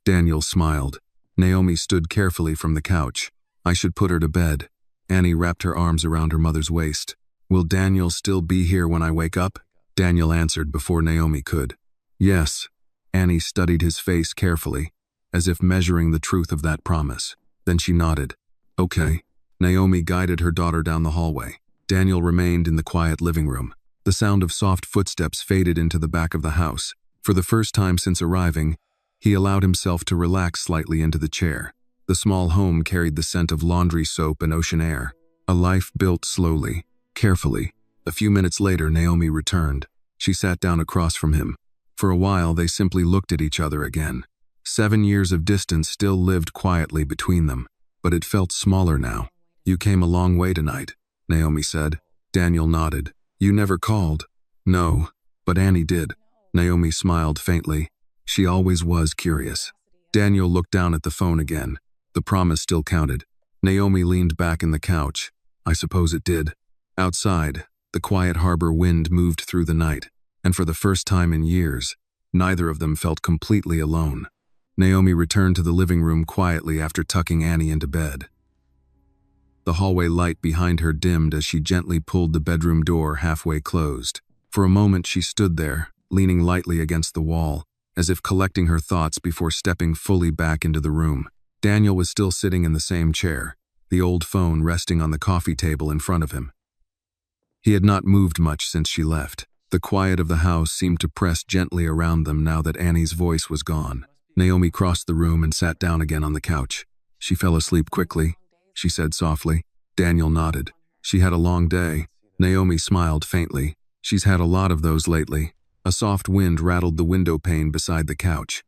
Daniel smiled. Naomi stood carefully from the couch. I should put her to bed. Annie wrapped her arms around her mother's waist. Will Daniel still be here when I wake up? Daniel answered before Naomi could. Yes. Annie studied his face carefully, as if measuring the truth of that promise. Then she nodded. Okay. Naomi guided her daughter down the hallway. Daniel remained in the quiet living room. The sound of soft footsteps faded into the back of the house. For the first time since arriving, he allowed himself to relax slightly into the chair. The small home carried the scent of laundry soap and ocean air. A life built slowly, carefully. A few minutes later, Naomi returned. She sat down across from him. For a while, they simply looked at each other again. 7 years of distance still lived quietly between them, but it felt smaller now. You came a long way tonight, Naomi said. Daniel nodded. You never called. No, but Annie did. Naomi smiled faintly. She always was curious. Daniel looked down at the phone again. The promise still counted. Naomi leaned back in the couch. I suppose it did. Outside, the quiet harbor wind moved through the night, and for the first time in years, neither of them felt completely alone. Naomi returned to the living room quietly after tucking Annie into bed. The hallway light behind her dimmed as she gently pulled the bedroom door halfway closed. For a moment she stood there, leaning lightly against the wall, as if collecting her thoughts before stepping fully back into the room. Daniel was still sitting in the same chair, the old phone resting on the coffee table in front of him. He had not moved much since she left. The quiet of the house seemed to press gently around them now that Annie's voice was gone. Naomi crossed the room and sat down again on the couch. She fell asleep quickly, she said softly. Daniel nodded. She had a long day. Naomi smiled faintly. She's had a lot of those lately. A soft wind rattled the window pane beside the couch.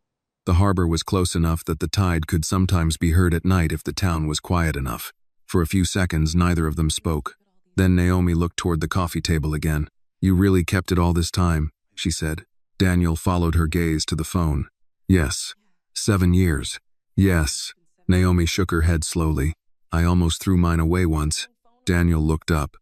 The harbor was close enough that the tide could sometimes be heard at night if the town was quiet enough. For a few seconds, neither of them spoke. Then Naomi looked toward the coffee table again. You really kept it all this time, she said. Daniel followed her gaze to the phone. Yes. 7 years. Yes. Naomi shook her head slowly. I almost threw mine away once. Daniel looked up.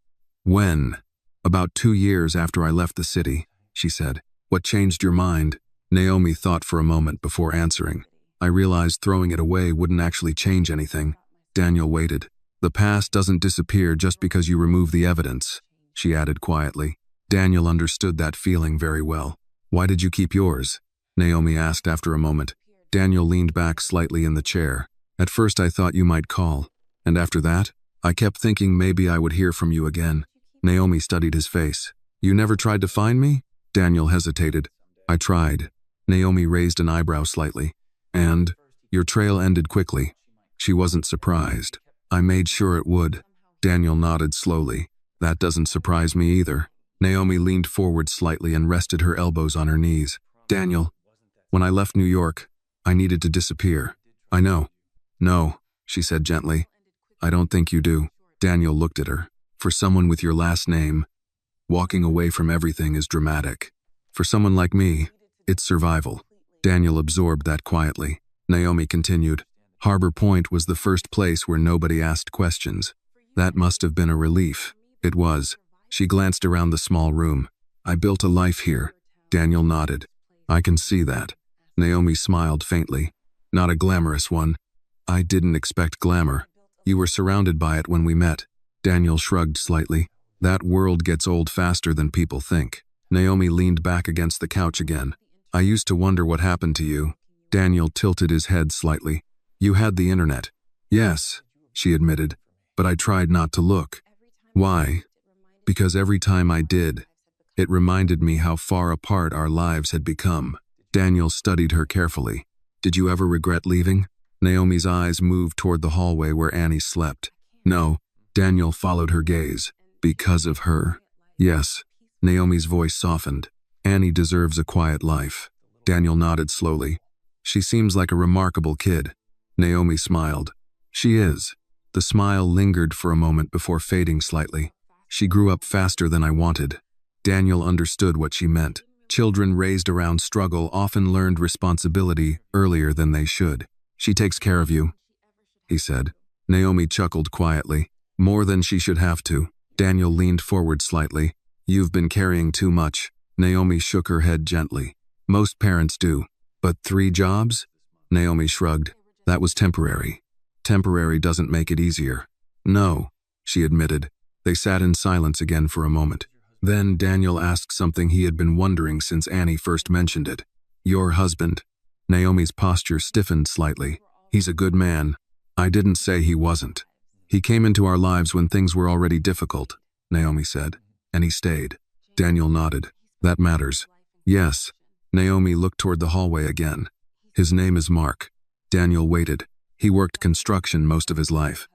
When? About 2 years after I left the city, she said. What changed your mind? Naomi thought for a moment before answering. I realized throwing it away wouldn't actually change anything. Daniel waited. The past doesn't disappear just because you remove the evidence, she added quietly. Daniel understood that feeling very well. Why did you keep yours? Naomi asked after a moment. Daniel leaned back slightly in the chair. At first I thought you might call. And after that, I kept thinking maybe I would hear from you again. Naomi studied his face. You never tried to find me? Daniel hesitated. I tried. Naomi raised an eyebrow slightly. And? Your trail ended quickly. She wasn't surprised. I made sure it would. Daniel nodded slowly. That doesn't surprise me either. Naomi leaned forward slightly and rested her elbows on her knees. Daniel, when I left New York, I needed to disappear. I know. No, she said gently. I don't think you do. Daniel looked at her. For someone with your last name, walking away from everything is dramatic. For someone like me, it's survival. Daniel absorbed that quietly. Naomi continued. Harbor Point was the first place where nobody asked questions. That must have been a relief. It was. She glanced around the small room. I built a life here. Daniel nodded. I can see that. Naomi smiled faintly. Not a glamorous one. I didn't expect glamour. You were surrounded by it when we met. Daniel shrugged slightly. That world gets old faster than people think. Naomi leaned back against the couch again. I used to wonder what happened to you. Daniel tilted his head slightly. You had the internet. Yes, she admitted, but I tried not to look. Why? Because every time I did, It reminded me how far apart our lives had become. Daniel studied her carefully. Did you ever regret leaving? Naomi's eyes moved toward the hallway where Annie slept. No, Daniel followed her gaze. Because of her? Yes. Naomi's voice softened. Annie deserves a quiet life. Daniel nodded slowly. She seems like a remarkable kid. Naomi smiled. She is. The smile lingered for a moment before fading slightly. She grew up faster than I wanted. Daniel understood what she meant. Children raised around struggle often learned responsibility earlier than they should. She takes care of you, he said. Naomi chuckled quietly. More than she should have to. Daniel leaned forward slightly. You've been carrying too much. Naomi shook her head gently. Most parents do. But 3 jobs? Naomi shrugged. That was temporary. Temporary doesn't make it easier. No, she admitted. They sat in silence again for a moment. Then Daniel asked something he had been wondering since Annie first mentioned it. Your husband. Naomi's posture stiffened slightly. He's a good man. I didn't say he wasn't. He came into our lives when things were already difficult, Naomi said. And he stayed. Daniel nodded. That matters. Yes. Naomi looked toward the hallway again. His name is Mark. Daniel waited. He worked construction most of his life.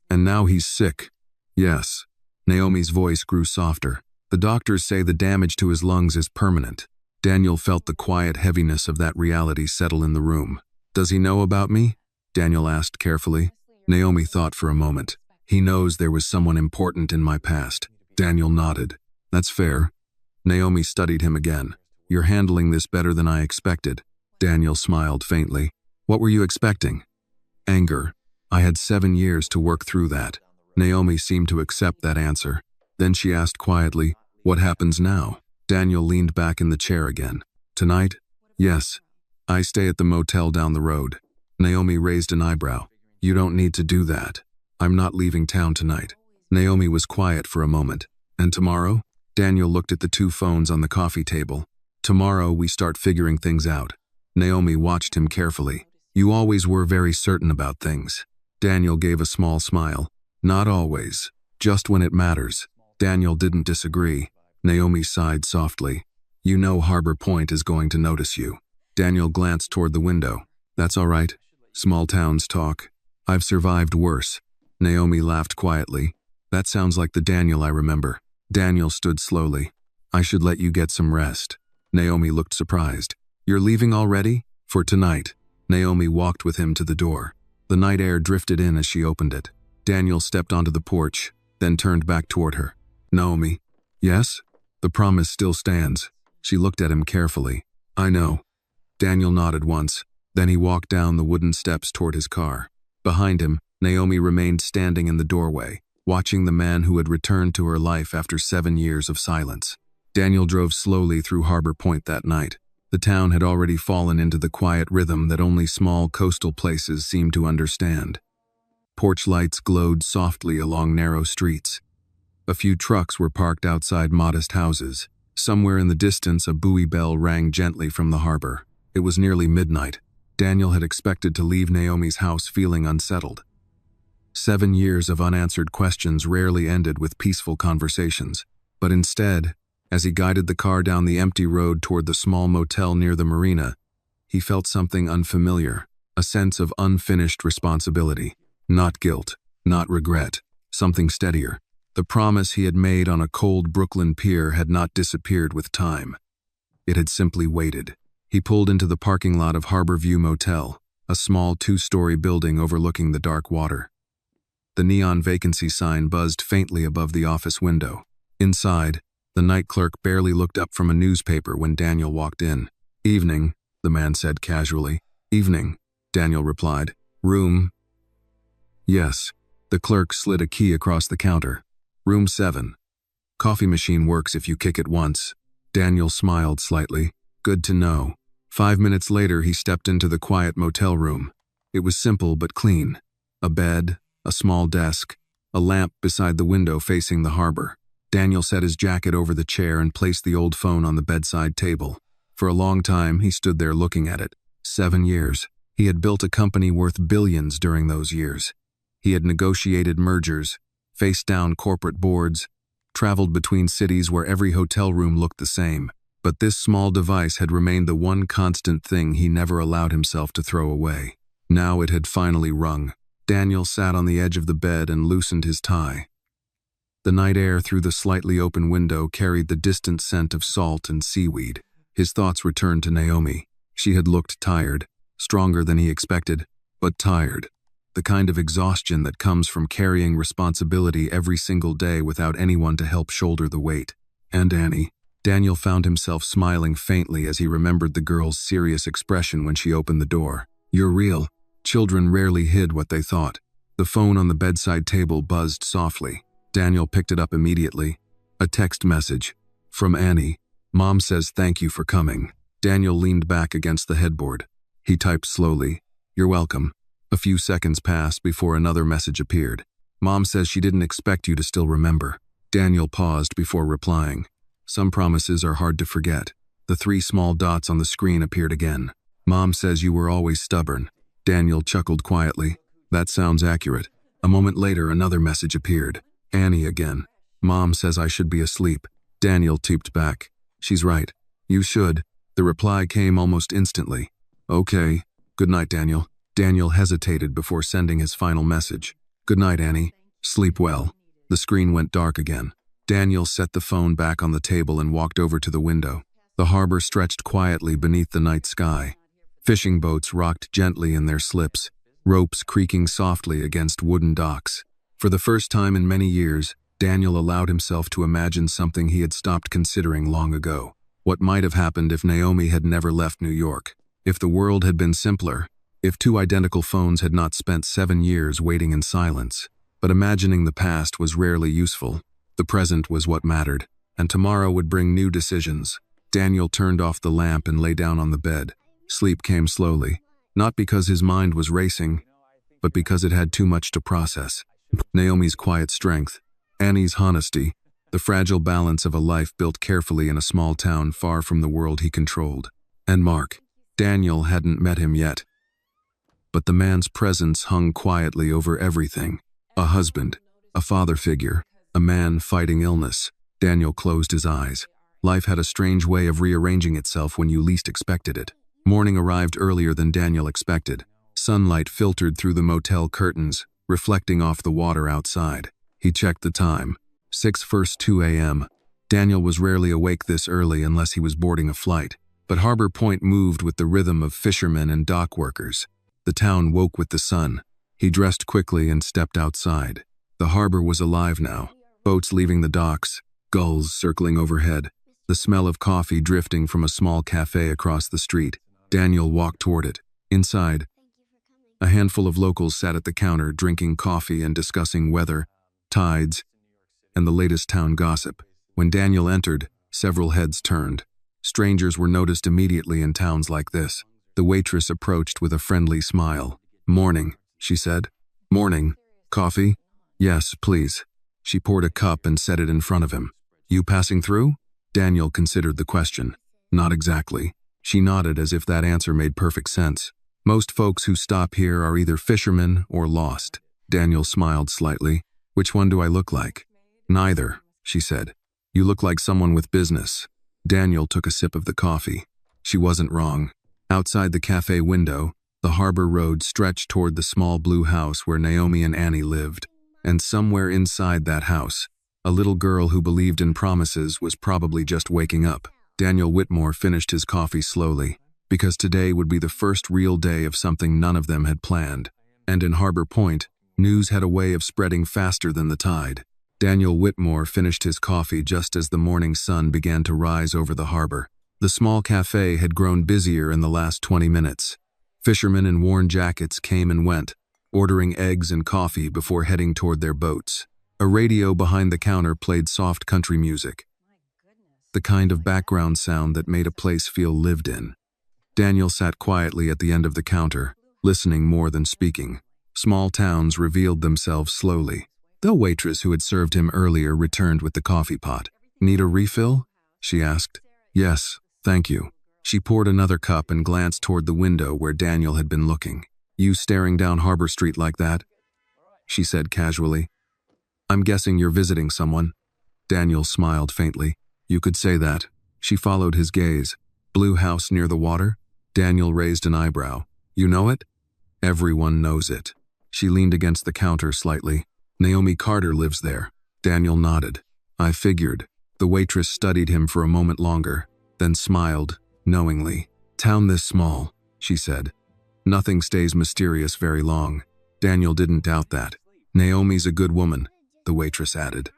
And now he's sick. Yes. Naomi's voice grew softer. The doctors say the damage to his lungs is permanent. Daniel felt the quiet heaviness of that reality settle in the room. Does he know about me? Daniel asked carefully. Naomi thought for a moment. He knows there was someone important in my past. Daniel nodded. That's fair. Naomi studied him again. You're handling this better than I expected. Daniel smiled faintly. What were you expecting? Anger. I had 7 years to work through that. Naomi seemed to accept that answer. Then she asked quietly, what happens now? Daniel leaned back in the chair again. Tonight? Yes. I stay at the motel down the road. Naomi raised an eyebrow. You don't need to do that. I'm not leaving town tonight. Naomi was quiet for a moment. And tomorrow? Daniel looked at the 2 phones on the coffee table. Tomorrow we start figuring things out. Naomi watched him carefully. You always were very certain about things. Daniel gave a small smile. Not always. Just when it matters. Daniel didn't disagree. Naomi sighed softly. You know Harbor Point is going to notice you. Daniel glanced toward the window. That's all right. Small towns talk. I've survived worse. Naomi laughed quietly. That sounds like the Daniel I remember. Daniel stood slowly. I should let you get some rest. Naomi looked surprised. You're leaving already? For tonight. Naomi walked with him to the door. The night air drifted in as she opened it. Daniel stepped onto the porch, then turned back toward her. Naomi. Yes? The promise still stands. She looked at him carefully. I know. Daniel nodded once. Then he walked down the wooden steps toward his car. Behind him, Naomi remained standing in the doorway, watching the man who had returned to her life after 7 years of silence. Daniel drove slowly through Harbor Point that night. The town had already fallen into the quiet rhythm that only small coastal places seemed to understand. Porch lights glowed softly along narrow streets. A few trucks were parked outside modest houses. Somewhere in the distance, a buoy bell rang gently from the harbor. It was nearly midnight. Daniel had expected to leave Naomi's house feeling unsettled. 7 years of unanswered questions rarely ended with peaceful conversations. But instead, as he guided the car down the empty road toward the small motel near the marina, he felt something unfamiliar, a sense of unfinished responsibility. Not guilt, not regret, something steadier. The promise he had made on a cold Brooklyn pier had not disappeared with time. It had simply waited. He pulled into the parking lot of Harborview Motel, a small 2-story building overlooking the dark water. The neon vacancy sign buzzed faintly above the office window. Inside, the night clerk barely looked up from a newspaper when Daniel walked in. Evening, the man said casually. Evening, Daniel replied. Room? Yes. The clerk slid a key across the counter. Room 7. Coffee machine works if you kick it once. Daniel smiled slightly. Good to know. 5 minutes later, he stepped into the quiet motel room. It was simple but clean. A bed, a small desk, a lamp beside the window facing the harbor. Daniel set his jacket over the chair and placed the old phone on the bedside table. For a long time, he stood there looking at it. 7 years. He had built a company worth billions during those years. He had negotiated mergers, faced down corporate boards, traveled between cities where every hotel room looked the same. But this small device had remained the one constant thing he never allowed himself to throw away. Now it had finally rung. Daniel sat on the edge of the bed and loosened his tie. The night air through the slightly open window carried the distant scent of salt and seaweed. His thoughts returned to Naomi. She had looked tired, stronger than he expected, but tired. The kind of exhaustion that comes from carrying responsibility every single day without anyone to help shoulder the weight. And Annie. Daniel found himself smiling faintly as he remembered the girl's serious expression when she opened the door. "You're real." Children rarely hid what they thought. The phone on the bedside table buzzed softly. Daniel picked it up immediately. A text message. From Annie. "Mom says thank you for coming." Daniel leaned back against the headboard. He typed slowly. "You're welcome." A few seconds passed before another message appeared. "Mom says she didn't expect you to still remember." Daniel paused before replying. "Some promises are hard to forget." The 3 small dots on the screen appeared again. "Mom says you were always stubborn." Daniel chuckled quietly. "That sounds accurate." A moment later, another message appeared. Annie again. "Mom says I should be asleep." Daniel typed back. "She's right. You should." The reply came almost instantly. "Okay. Good night, Daniel." Daniel hesitated before sending his final message. "Good night, Annie. Sleep well." The screen went dark again. Daniel set the phone back on the table and walked over to the window. The harbor stretched quietly beneath the night sky. Fishing boats rocked gently in their slips, ropes creaking softly against wooden docks. For the first time in many years, Daniel allowed himself to imagine something he had stopped considering long ago. What might have happened if Naomi had never left New York? If the world had been simpler? If 2 identical phones had not spent 7 years waiting in silence? But imagining the past was rarely useful. The present was what mattered, and tomorrow would bring new decisions. Daniel turned off the lamp and lay down on the bed. Sleep came slowly, not because his mind was racing, but because it had too much to process. Naomi's quiet strength, Annie's honesty, the fragile balance of a life built carefully in a small town far from the world he controlled. And Mark. Daniel hadn't met him yet, but the man's presence hung quietly over everything. A husband, a father figure, a man fighting illness. Daniel closed his eyes. Life had a strange way of rearranging itself when you least expected it. Morning arrived earlier than Daniel expected. Sunlight filtered through the motel curtains, reflecting off the water outside. He checked the time. 6:02 a.m. Daniel was rarely awake this early unless he was boarding a flight, but Harbor Point moved with the rhythm of fishermen and dock workers. The town woke with the sun. He dressed quickly and stepped outside. The harbor was alive now. Boats leaving the docks, gulls circling overhead, the smell of coffee drifting from a small cafe across the street. Daniel walked toward it. Inside, a handful of locals sat at the counter drinking coffee and discussing weather, tides, and the latest town gossip. When Daniel entered, several heads turned. Strangers were noticed immediately in towns like this. The waitress approached with a friendly smile. "Morning," she said. "Morning. Coffee?" "Yes, please." She poured a cup and set it in front of him. "You passing through?" Daniel considered the question. "Not exactly." She nodded as if that answer made perfect sense. "Most folks who stop here are either fishermen or lost." Daniel smiled slightly. "Which one do I look like?" "Neither," she said. "You look like someone with business." Daniel took a sip of the coffee. She wasn't wrong. Outside the cafe window, the harbor road stretched toward the small blue house where Naomi and Annie lived. And somewhere inside that house, a little girl who believed in promises was probably just waking up. Daniel Whitmore finished his coffee slowly, because today would be the first real day of something none of them had planned. And in Harbor Point, news had a way of spreading faster than the tide. Daniel Whitmore finished his coffee just as the morning sun began to rise over the harbor. The small cafe had grown busier in the last 20 minutes. Fishermen in worn jackets came and went, ordering eggs and coffee before heading toward their boats. A radio behind the counter played soft country music, the kind of background sound that made a place feel lived in. Daniel sat quietly at the end of the counter, listening more than speaking. Small towns revealed themselves slowly. The waitress who had served him earlier returned with the coffee pot. "Need a refill?" she asked. "Yes, thank you." She poured another cup and glanced toward the window where Daniel had been looking. "You staring down Harbor Street like that?" she said casually. "I'm guessing you're visiting someone." Daniel smiled faintly. You could say that. She followed his gaze. Blue house near the water? Daniel raised an eyebrow. You know it? Everyone knows it. She leaned against the counter slightly. Naomi Carter lives there. Daniel nodded. I figured. The waitress studied him for a moment longer, then smiled, knowingly. Town this small, she said. Nothing stays mysterious very long. Daniel didn't doubt that. Naomi's a good woman, the waitress added.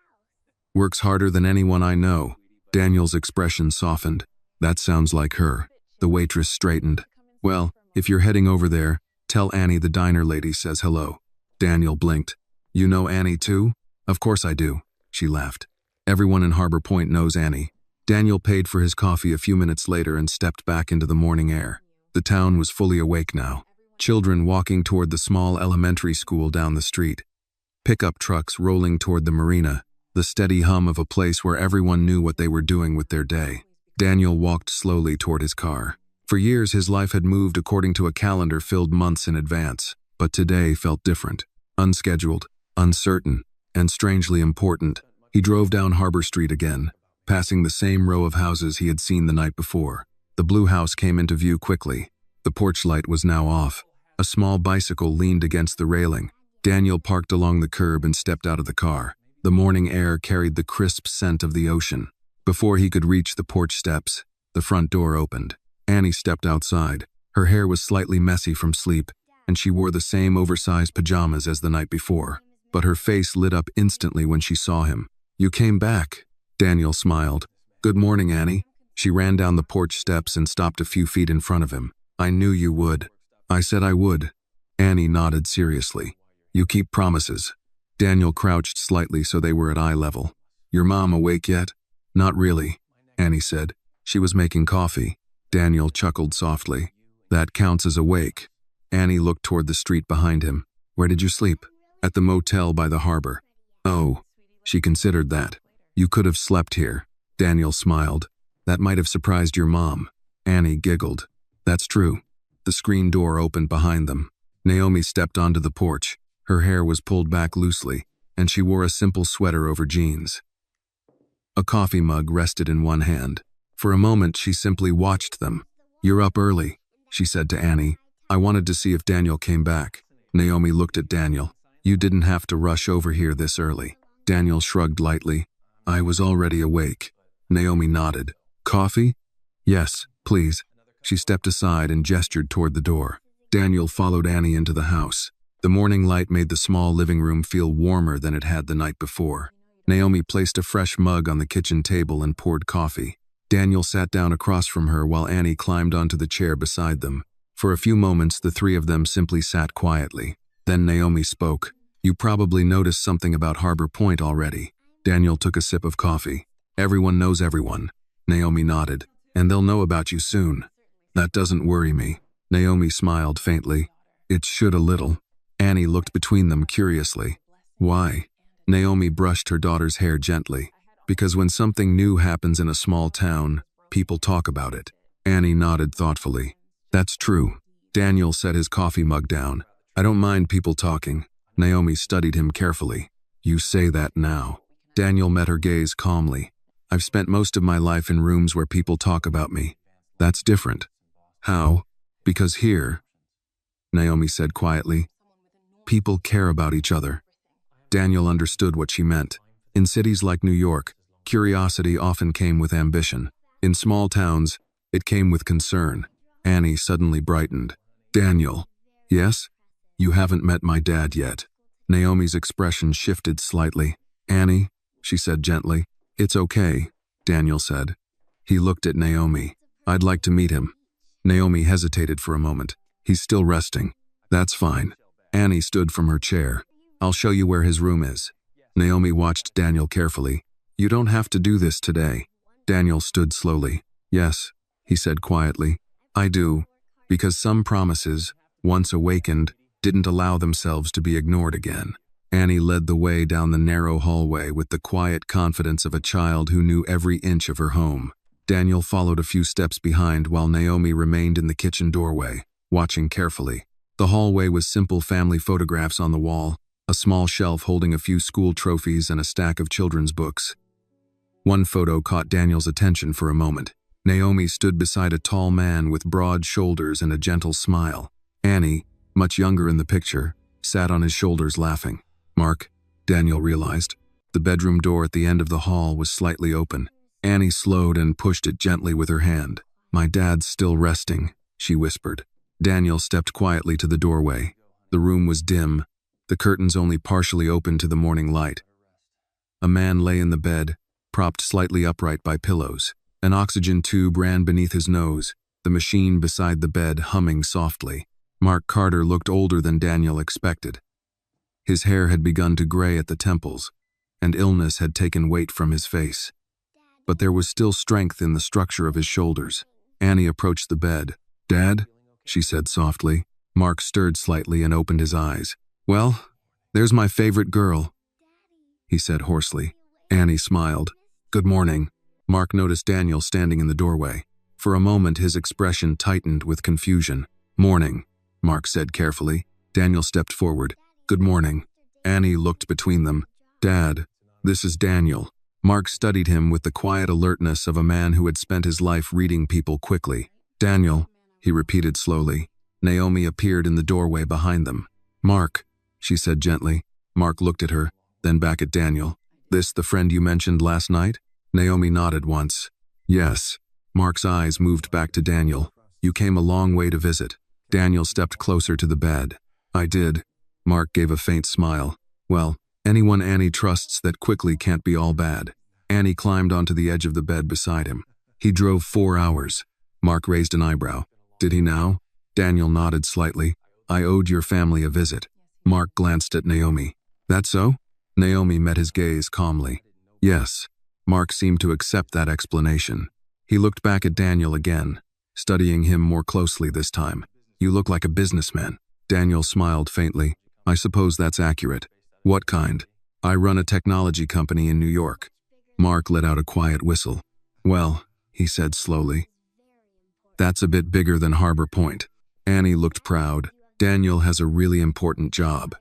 Works harder than anyone I know. Daniel's expression softened. That sounds like her. The waitress straightened. Well, if you're heading over there, tell Annie the diner lady says hello. Daniel blinked. You know Annie too? Of course I do, she laughed. Everyone in Harbor Point knows Annie. Daniel paid for his coffee a few minutes later and stepped back into the morning air. The town was fully awake now. Children walking toward the small elementary school down the street. Pickup trucks rolling toward the marina. The steady hum of a place where everyone knew what they were doing with their day. Daniel walked slowly toward his car. For years his life had moved according to a calendar filled months in advance, but today felt different. Unscheduled, uncertain, and strangely important. He drove down Harbor Street again, passing the same row of houses he had seen the night before. The blue house came into view quickly. The porch light was now off. A small bicycle leaned against the railing. Daniel parked along the curb and stepped out of the car. The morning air carried the crisp scent of the ocean. Before he could reach the porch steps, the front door opened. Annie stepped outside. Her hair was slightly messy from sleep, and she wore the same oversized pajamas as the night before. But her face lit up instantly when she saw him. You came back, Daniel smiled. Good morning, Annie. She ran down the porch steps and stopped a few feet in front of him. I knew you would. I said I would. Annie nodded seriously. You keep promises. Daniel crouched slightly so they were at eye level. Your mom awake yet? Not really, Annie said. She was making coffee. Daniel chuckled softly. That counts as awake. Annie looked toward the street behind him. Where did you sleep? At the motel by the harbor. Oh, she considered that. You could have slept here. Daniel smiled. That might have surprised your mom. Annie giggled. That's true. The screen door opened behind them. Naomi stepped onto the porch. Her hair was pulled back loosely, and she wore a simple sweater over jeans. A coffee mug rested in one hand. For a moment, she simply watched them. You're up early, she said to Annie. I wanted to see if Daniel came back. Naomi looked at Daniel. You didn't have to rush over here this early. Daniel shrugged lightly. I was already awake. Naomi nodded. Coffee? Yes, please. She stepped aside and gestured toward the door. Daniel followed Annie into the house. The morning light made the small living room feel warmer than it had the night before. Naomi placed a fresh mug on the kitchen table and poured coffee. Daniel sat down across from her while Annie climbed onto the chair beside them. For a few moments, the three of them simply sat quietly. Then Naomi spoke. You probably noticed something about Harbor Point already. Daniel took a sip of coffee. Everyone knows everyone. Naomi nodded. And they'll know about you soon. That doesn't worry me. Naomi smiled faintly. It should a little. Annie looked between them curiously. Why? Naomi brushed her daughter's hair gently. Because when something new happens in a small town, people talk about it. Annie nodded thoughtfully. That's true. Daniel set his coffee mug down. I don't mind people talking. Naomi studied him carefully. You say that now. Daniel met her gaze calmly. I've spent most of my life in rooms where people talk about me. That's different. How? Because here, Naomi said quietly, people care about each other. Daniel understood what she meant. In cities like New York, curiosity often came with ambition. In small towns, it came with concern. Annie suddenly brightened. Daniel. Yes? You haven't met my dad yet. Naomi's expression shifted slightly. Annie, she said gently. It's okay, Daniel said. He looked at Naomi. I'd like to meet him. Naomi hesitated for a moment. He's still resting. That's fine. Annie stood from her chair. I'll show you where his room is. Naomi watched Daniel carefully. You don't have to do this today. Daniel stood slowly. Yes, he said quietly. I do, because some promises, once awakened, didn't allow themselves to be ignored again. Annie led the way down the narrow hallway with the quiet confidence of a child who knew every inch of her home. Daniel followed a few steps behind while Naomi remained in the kitchen doorway, watching carefully. The hallway was simple family photographs on the wall, a small shelf holding a few school trophies and a stack of children's books. One photo caught Daniel's attention for a moment. Naomi stood beside a tall man with broad shoulders and a gentle smile. Annie, much younger in the picture, sat on his shoulders laughing. Mark, Daniel realized. The bedroom door at the end of the hall was slightly open. Annie slowed and pushed it gently with her hand. "My dad's still resting," she whispered. Daniel stepped quietly to the doorway. The room was dim, the curtains only partially open to the morning light. A man lay in the bed, propped slightly upright by pillows. An oxygen tube ran beneath his nose, the machine beside the bed humming softly. Mark Carter looked older than Daniel expected. His hair had begun to gray at the temples, and illness had taken weight from his face. But there was still strength in the structure of his shoulders. Annie approached the bed. "Dad?" she said softly. Mark stirred slightly and opened his eyes. "Well, there's my favorite girl," he said hoarsely. Annie smiled. "Good morning." Mark noticed Daniel standing in the doorway. For a moment his expression tightened with confusion. "Morning," Mark said carefully. Daniel stepped forward. "Good morning." Annie looked between them. "Dad, this is Daniel." Mark studied him with the quiet alertness of a man who had spent his life reading people quickly. "Daniel," he repeated slowly. Naomi appeared in the doorway behind them. "Mark," she said gently. Mark looked at her, then back at Daniel. "This the friend you mentioned last night?" Naomi nodded once. "Yes." Mark's eyes moved back to Daniel. "You came a long way to visit." Daniel stepped closer to the bed. "I did." Mark gave a faint smile. "Well, anyone Annie trusts that quickly can't be all bad." Annie climbed onto the edge of the bed beside him. "He drove 4 hours." Mark raised an eyebrow. "Did he now?" Daniel nodded slightly. "I owed your family a visit." Mark glanced at Naomi. "That so?" Naomi met his gaze calmly. "Yes." Mark seemed to accept that explanation. He looked back at Daniel again, studying him more closely this time. "You look like a businessman." Daniel smiled faintly. "I suppose that's accurate." "What kind?" "I run a technology company in New York." Mark let out a quiet whistle. "Well," he said slowly, "that's a bit bigger than Harbor Point." Annie looked proud. "Daniel has a really important job."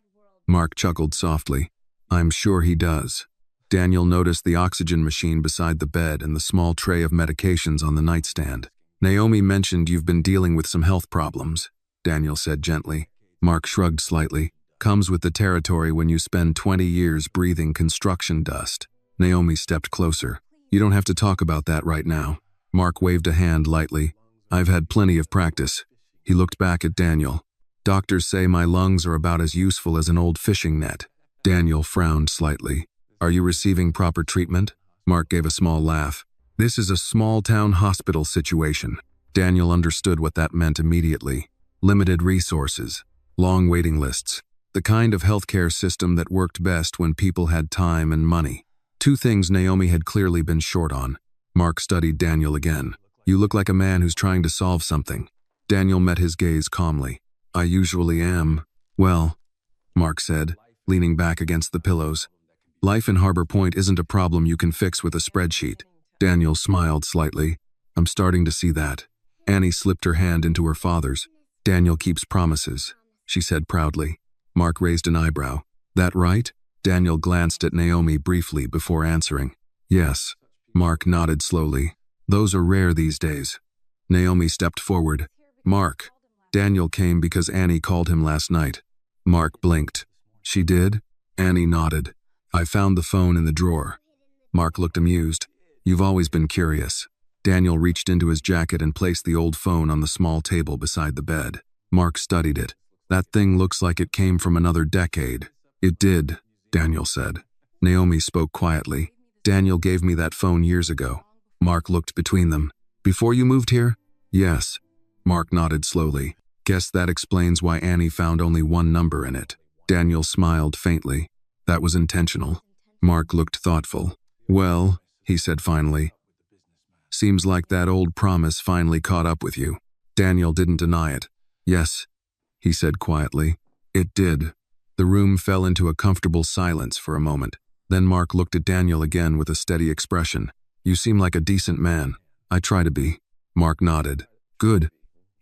Mark chuckled softly. "I'm sure he does." Daniel noticed the oxygen machine beside the bed and the small tray of medications on the nightstand. "Naomi mentioned you've been dealing with some health problems," Daniel said gently. Mark shrugged slightly. "Comes with the territory when you spend 20 years breathing construction dust." Naomi stepped closer. "You don't have to talk about that right now." Mark waved a hand lightly. "I've had plenty of practice." He looked back at Daniel. "Doctors say my lungs are about as useful as an old fishing net." Daniel frowned slightly. "Are you receiving proper treatment?" Mark gave a small laugh. "This is a small-town hospital situation." Daniel understood what that meant immediately. Limited resources, long waiting lists, the kind of healthcare system that worked best when people had time and money. Two things Naomi had clearly been short on. Mark studied Daniel again. "You look like a man who's trying to solve something." Daniel met his gaze calmly. "I usually am." "Well," Mark said, leaning back against the pillows, "life in Harbor Point isn't a problem you can fix with a spreadsheet." Daniel smiled slightly. "I'm starting to see that." Annie slipped her hand into her father's. "Daniel keeps promises," she said proudly. Mark raised an eyebrow. "That right?" Daniel glanced at Naomi briefly before answering. "Yes." Mark nodded slowly. "Those are rare these days." Naomi stepped forward. "Mark." Daniel came because Annie called him last night. Mark blinked. "She did?" Annie nodded. "I found the phone in the drawer." Mark looked amused. "You've always been curious." Daniel reached into his jacket and placed the old phone on the small table beside the bed. Mark studied it. "That thing looks like it came from another decade." "It did," Daniel said. Naomi spoke quietly. "Daniel gave me that phone years ago." Mark looked between them. "Before you moved here?" "Yes." Mark nodded slowly. "Guess that explains why Annie found only one number in it." Daniel smiled faintly. "That was intentional." Mark looked thoughtful. "Well," he said finally, "seems like that old promise finally caught up with you." Daniel didn't deny it. "Yes," he said quietly. "It did." The room fell into a comfortable silence for a moment. Then Mark looked at Daniel again with a steady expression. "You seem like a decent man." "I try to be." Mark nodded. "Good."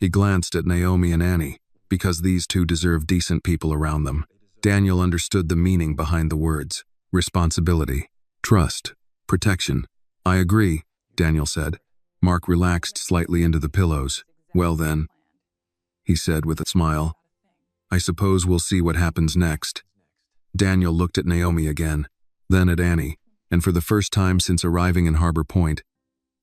He glanced at Naomi and Annie, because these two deserve decent people around them. Daniel understood the meaning behind the words. Responsibility, trust, protection. I agree, Daniel said. Mark relaxed slightly into the pillows. Well then, he said with a smile. I suppose we'll see what happens next. Daniel looked at Naomi again, then at Annie, and for the first time since arriving in Harbor Point,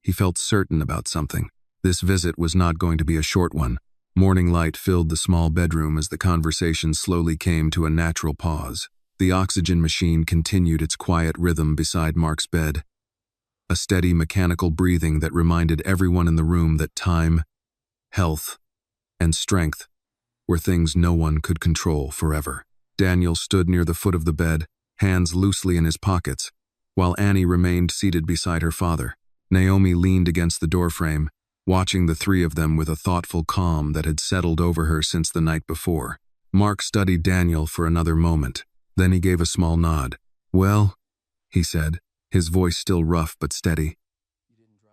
he felt certain about something. This visit was not going to be a short one. Morning light filled the small bedroom as the conversation slowly came to a natural pause. The oxygen machine continued its quiet rhythm beside Mark's bed, a steady mechanical breathing that reminded everyone in the room that time, health, and strength were things no one could control forever. Daniel stood near the foot of the bed, hands loosely in his pockets, while Annie remained seated beside her father. Naomi leaned against the doorframe, watching the three of them with a thoughtful calm that had settled over her since the night before. Mark studied Daniel for another moment. Then he gave a small nod. Well, he said, his voice still rough but steady.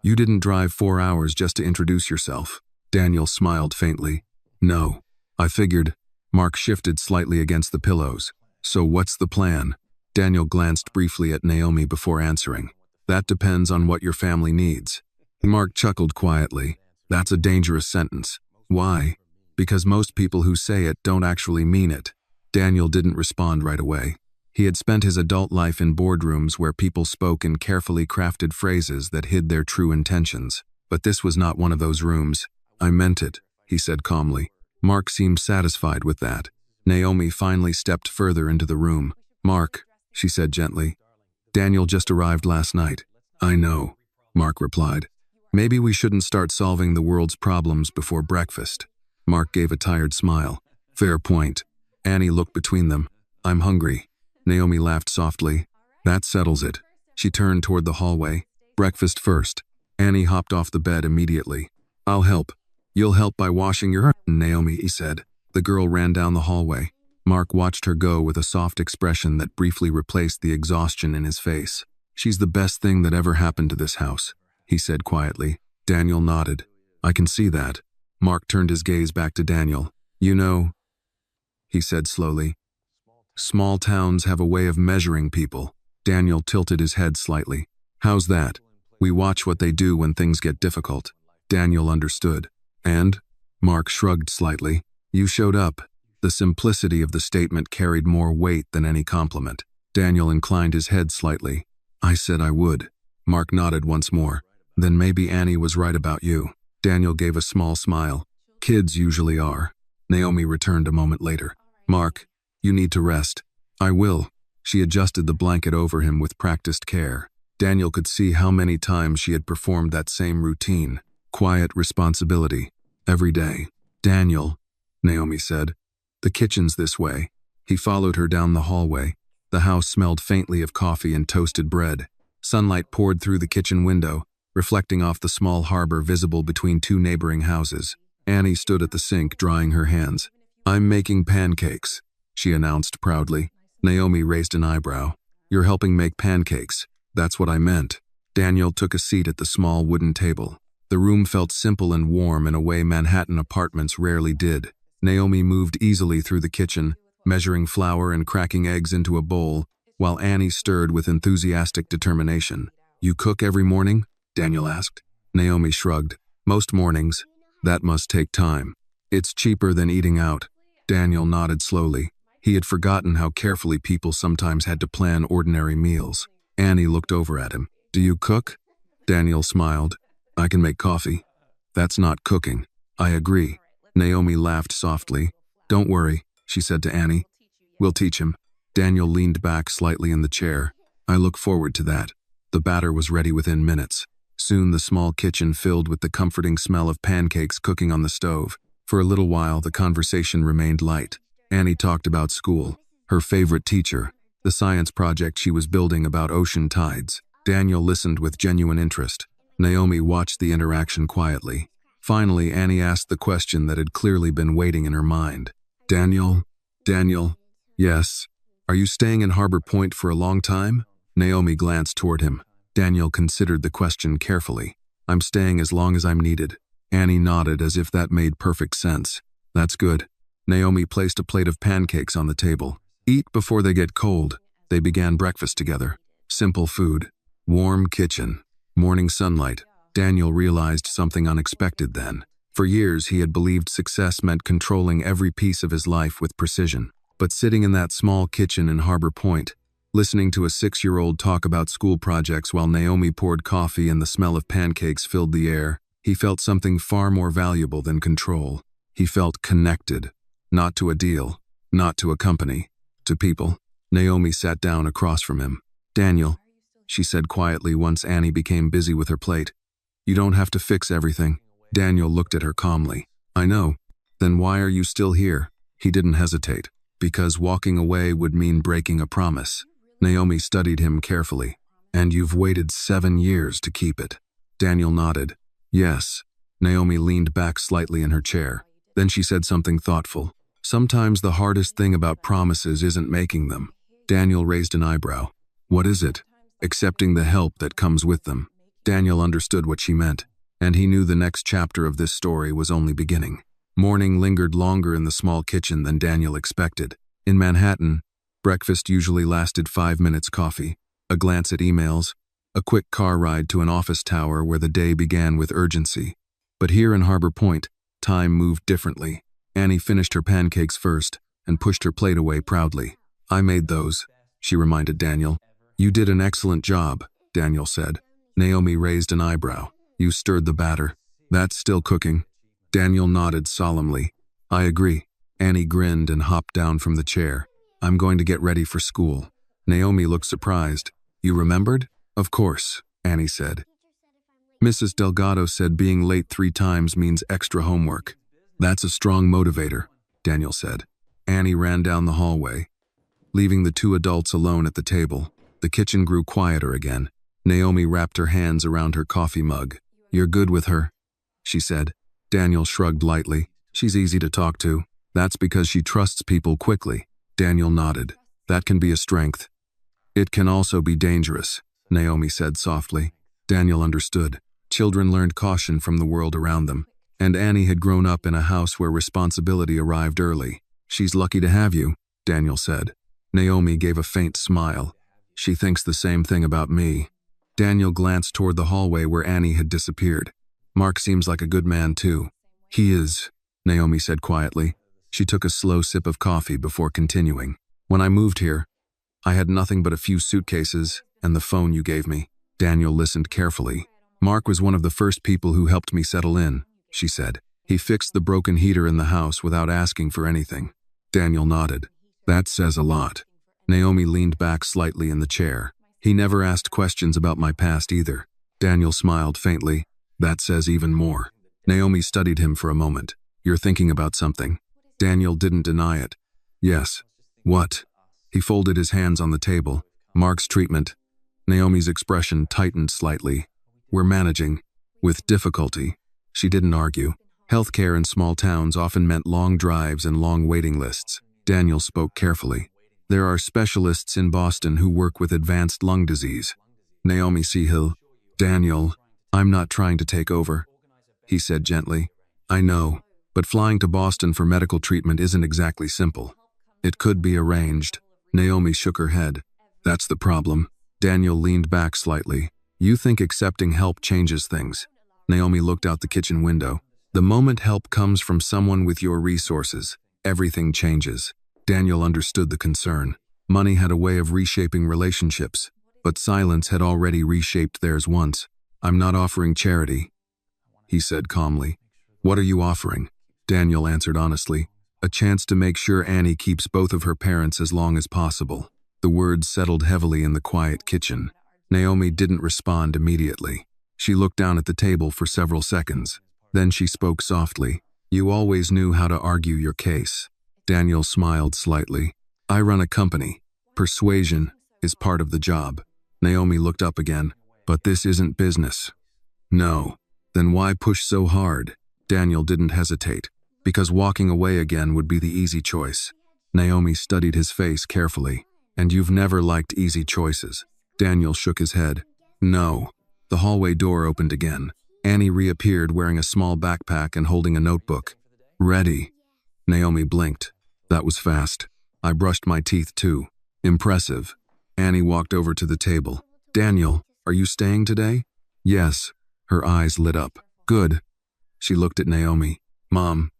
You didn't drive 4 hours just to introduce yourself. Daniel smiled faintly. No, I figured. Mark shifted slightly against the pillows. So what's the plan? Daniel glanced briefly at Naomi before answering. That depends on what your family needs. Mark chuckled quietly. That's a dangerous sentence. Why? Because most people who say it don't actually mean it. Daniel didn't respond right away. He had spent his adult life in boardrooms where people spoke in carefully crafted phrases that hid their true intentions. But this was not one of those rooms. I meant it, he said calmly. Mark seemed satisfied with that. Naomi finally stepped further into the room. Mark, she said gently. Daniel just arrived last night. I know, Mark replied. Maybe we shouldn't start solving the world's problems before breakfast. Mark gave a tired smile. Fair point. Annie looked between them. I'm hungry. Naomi laughed softly. That settles it. She turned toward the hallway. Breakfast first. Annie hopped off the bed immediately. I'll help. You'll help by washing your hair, Naomi, he said. The girl ran down the hallway. Mark watched her go with a soft expression that briefly replaced the exhaustion in his face. She's the best thing that ever happened to this house, he said quietly. Daniel nodded. I can see that. Mark turned his gaze back to Daniel. You know, he said slowly, small towns have a way of measuring people. Daniel tilted his head slightly. How's that? We watch what they do when things get difficult. Daniel understood. And? Mark shrugged slightly. You showed up. The simplicity of the statement carried more weight than any compliment. Daniel inclined his head slightly. I said I would. Mark nodded once more. Then maybe Annie was right about you. Daniel gave a small smile. Kids usually are. Naomi returned a moment later. Mark, you need to rest. I will. She adjusted the blanket over him with practiced care. Daniel could see how many times she had performed that same routine. Quiet responsibility. Every day. Daniel, Naomi said. The kitchen's this way. He followed her down the hallway. The house smelled faintly of coffee and toasted bread. Sunlight poured through the kitchen window, reflecting off the small harbor visible between two neighboring houses. Annie stood at the sink, drying her hands. I'm making pancakes, she announced proudly. Naomi raised an eyebrow. You're helping make pancakes. That's what I meant. Daniel took a seat at the small wooden table. The room felt simple and warm in a way Manhattan apartments rarely did. Naomi moved easily through the kitchen, measuring flour and cracking eggs into a bowl, while Annie stirred with enthusiastic determination. You cook every morning? Daniel asked. Naomi shrugged. Most mornings. That must take time. It's cheaper than eating out. Daniel nodded slowly. He had forgotten how carefully people sometimes had to plan ordinary meals. Annie looked over at him. Do you cook? Daniel smiled. I can make coffee. That's not cooking. I agree. Naomi laughed softly. Don't worry, she said to Annie. We'll teach him. Daniel leaned back slightly in the chair. I look forward to that. The batter was ready within minutes. Soon the small kitchen filled with the comforting smell of pancakes cooking on the stove. For a little while, the conversation remained light. Annie talked about school, her favorite teacher, the science project she was building about ocean tides. Daniel listened with genuine interest. Naomi watched the interaction quietly. Finally, Annie asked the question that had clearly been waiting in her mind. Daniel? Yes. Are you staying in Harbor Point for a long time? Naomi glanced toward him. Daniel considered the question carefully. I'm staying as long as I'm needed. Annie nodded as if that made perfect sense. That's good. Naomi placed a plate of pancakes on the table. Eat before they get cold. They began breakfast together. Simple food. Warm kitchen. Morning sunlight. Daniel realized something unexpected then. For years, he had believed success meant controlling every piece of his life with precision. But sitting in that small kitchen in Harbor Point, listening to a 6-year-old talk about school projects while Naomi poured coffee and the smell of pancakes filled the air, he felt something far more valuable than control. He felt connected, not to a deal, not to a company, to people. Naomi sat down across from him. "Daniel," she said quietly once Annie became busy with her plate, "you don't have to fix everything." Daniel looked at her calmly. "I know. Then why are you still here?" He didn't hesitate. "Because walking away would mean breaking a promise." Naomi studied him carefully. "And you've waited 7 years to keep it." Daniel nodded. "Yes." Naomi leaned back slightly in her chair. Then she said something thoughtful. "Sometimes the hardest thing about promises isn't making them." Daniel raised an eyebrow. "What is it?" "Accepting the help that comes with them." Daniel understood what she meant, and he knew the next chapter of this story was only beginning. Morning lingered longer in the small kitchen than Daniel expected. In Manhattan, breakfast usually lasted 5 minutes coffee, a glance at emails, a quick car ride to an office tower where the day began with urgency. But here in Harbor Point, time moved differently. Annie finished her pancakes first and pushed her plate away proudly. "I made those," she reminded Daniel. "You did an excellent job," Daniel said. Naomi raised an eyebrow. "You stirred the batter. That's still cooking." Daniel nodded solemnly. "I agree." Annie grinned and hopped down from the chair. "I'm going to get ready for school." Naomi looked surprised. "You remembered?" "Of course," Annie said. "Mrs. Delgado said being late 3 times means extra homework." "That's a strong motivator," Daniel said. Annie ran down the hallway, leaving the 2 adults alone at the table. The kitchen grew quieter again. Naomi wrapped her hands around her coffee mug. "You're good with her," she said. Daniel shrugged lightly. "She's easy to talk to." "That's because she trusts people quickly." Daniel nodded. "That can be a strength." "It can also be dangerous," Naomi said softly. Daniel understood. Children learned caution from the world around them, and Annie had grown up in a house where responsibility arrived early. "She's lucky to have you," Daniel said. Naomi gave a faint smile. "She thinks the same thing about me." Daniel glanced toward the hallway where Annie had disappeared. "Mark seems like a good man too." "He is," Naomi said quietly. She took a slow sip of coffee before continuing. "When I moved here, I had nothing but a few suitcases and the phone you gave me." Daniel listened carefully. "Mark was one of the first people who helped me settle in," she said. "He fixed the broken heater in the house without asking for anything." Daniel nodded. "That says a lot." Naomi leaned back slightly in the chair. "He never asked questions about my past either." Daniel smiled faintly. "That says even more." Naomi studied him for a moment. "You're thinking about something." Daniel didn't deny it. "Yes." "What?" He folded his hands on the table. "Mark's treatment." Naomi's expression tightened slightly. "We're managing. With difficulty." She didn't argue. Healthcare in small towns often meant long drives and long waiting lists. Daniel spoke carefully. "There are specialists in Boston who work with advanced lung disease." Naomi Sehill. "Daniel, I'm not trying to take over," he said gently. "I know, but flying to Boston for medical treatment isn't exactly simple. It could be arranged." Naomi shook her head. "That's the problem." Daniel leaned back slightly. "You think accepting help changes things." Naomi looked out the kitchen window. "The moment help comes from someone with your resources, everything changes." Daniel understood the concern. Money had a way of reshaping relationships, but silence had already reshaped theirs once. "I'm not offering charity," he said calmly. "What are you offering?" Daniel answered honestly. "A chance to make sure Annie keeps both of her parents as long as possible." The words settled heavily in the quiet kitchen. Naomi didn't respond immediately. She looked down at the table for several seconds. Then she spoke softly. "You always knew how to argue your case." Daniel smiled slightly. "I run a company. Persuasion is part of the job." Naomi looked up again. "But this isn't business." "No." "Then why push so hard?" Daniel didn't hesitate. "Because walking away again would be the easy choice." Naomi studied his face carefully. "And you've never liked easy choices." Daniel shook his head. "No." The hallway door opened again. Annie reappeared wearing a small backpack and holding a notebook. "Ready." Naomi blinked. "That was fast." "I brushed my teeth too." "Impressive." Annie walked over to the table. "Daniel, are you staying today?" Yes. Her eyes lit up. Good. She looked at Naomi. Mom,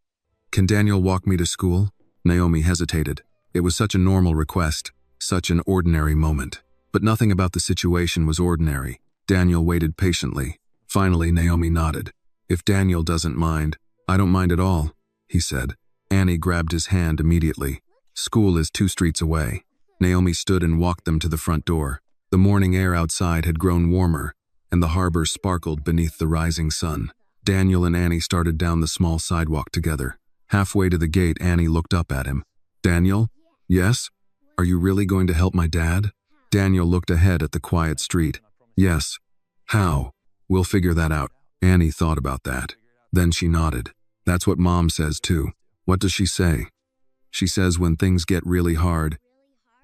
can Daniel walk me to school? Naomi hesitated. It was such a normal request, such an ordinary moment. But nothing about the situation was ordinary. Daniel waited patiently. Finally, Naomi nodded. If Daniel doesn't mind, I don't mind at all, he said. Annie grabbed his hand immediately. School is 2 streets away. Naomi stood and walked them to the front door. The morning air outside had grown warmer, and the harbor sparkled beneath the rising sun. Daniel and Annie started down the small sidewalk together. Halfway to the gate, Annie looked up at him. Daniel? Yes? Are you really going to help my dad? Daniel looked ahead at the quiet street. Yes. How? We'll figure that out. Annie thought about that. Then she nodded. That's what Mom says too. What does she say? She says when things get really hard,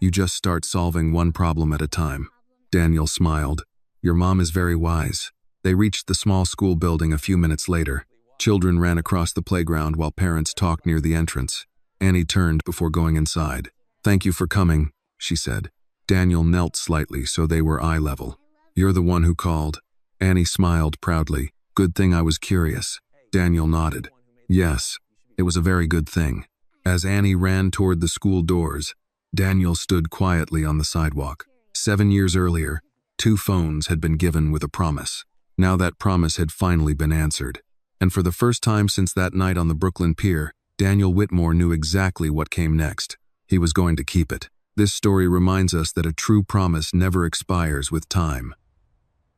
you just start solving one problem at a time. Daniel smiled. Your mom is very wise. They reached the small school building a few minutes later. Children ran across the playground while parents talked near the entrance. Annie turned before going inside. Thank you for coming, she said. Daniel knelt slightly so they were eye level. You're the one who called. Annie smiled proudly. Good thing I was curious. Daniel nodded. Yes, it was a very good thing. As Annie ran toward the school doors, Daniel stood quietly on the sidewalk. 7 years earlier, 2 phones had been given with a promise. Now that promise had finally been answered. And for the first time since that night on the Brooklyn Pier, Daniel Whitmore knew exactly what came next. He was going to keep it. This story reminds us that a true promise never expires with time.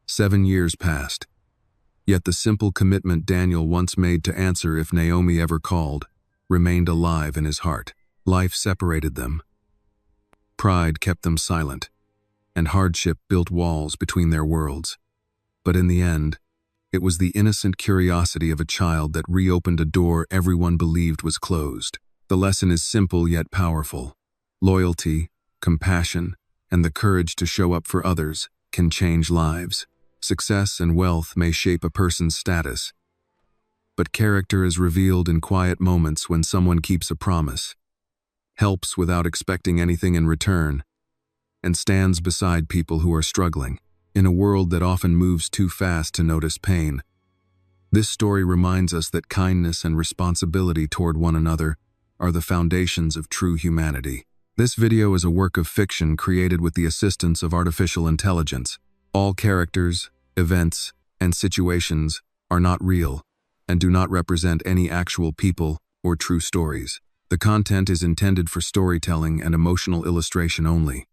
7 years passed. Yet the simple commitment Daniel once made to answer if Naomi ever called remained alive in his heart. Life separated them. Pride kept them silent, and hardship built walls between their worlds. But in the end, it was the innocent curiosity of a child that reopened a door everyone believed was closed. The lesson is simple yet powerful. Loyalty, compassion, and the courage to show up for others can change lives. Success and wealth may shape a person's status, but character is revealed in quiet moments when someone keeps a promise, helps without expecting anything in return, and stands beside people who are struggling. In a world that often moves too fast to notice pain, this story reminds us that kindness and responsibility toward one another are the foundations of true humanity. This video is a work of fiction created with the assistance of artificial intelligence. All characters, events, and situations are not real and do not represent any actual people or true stories. The content is intended for storytelling and emotional illustration only.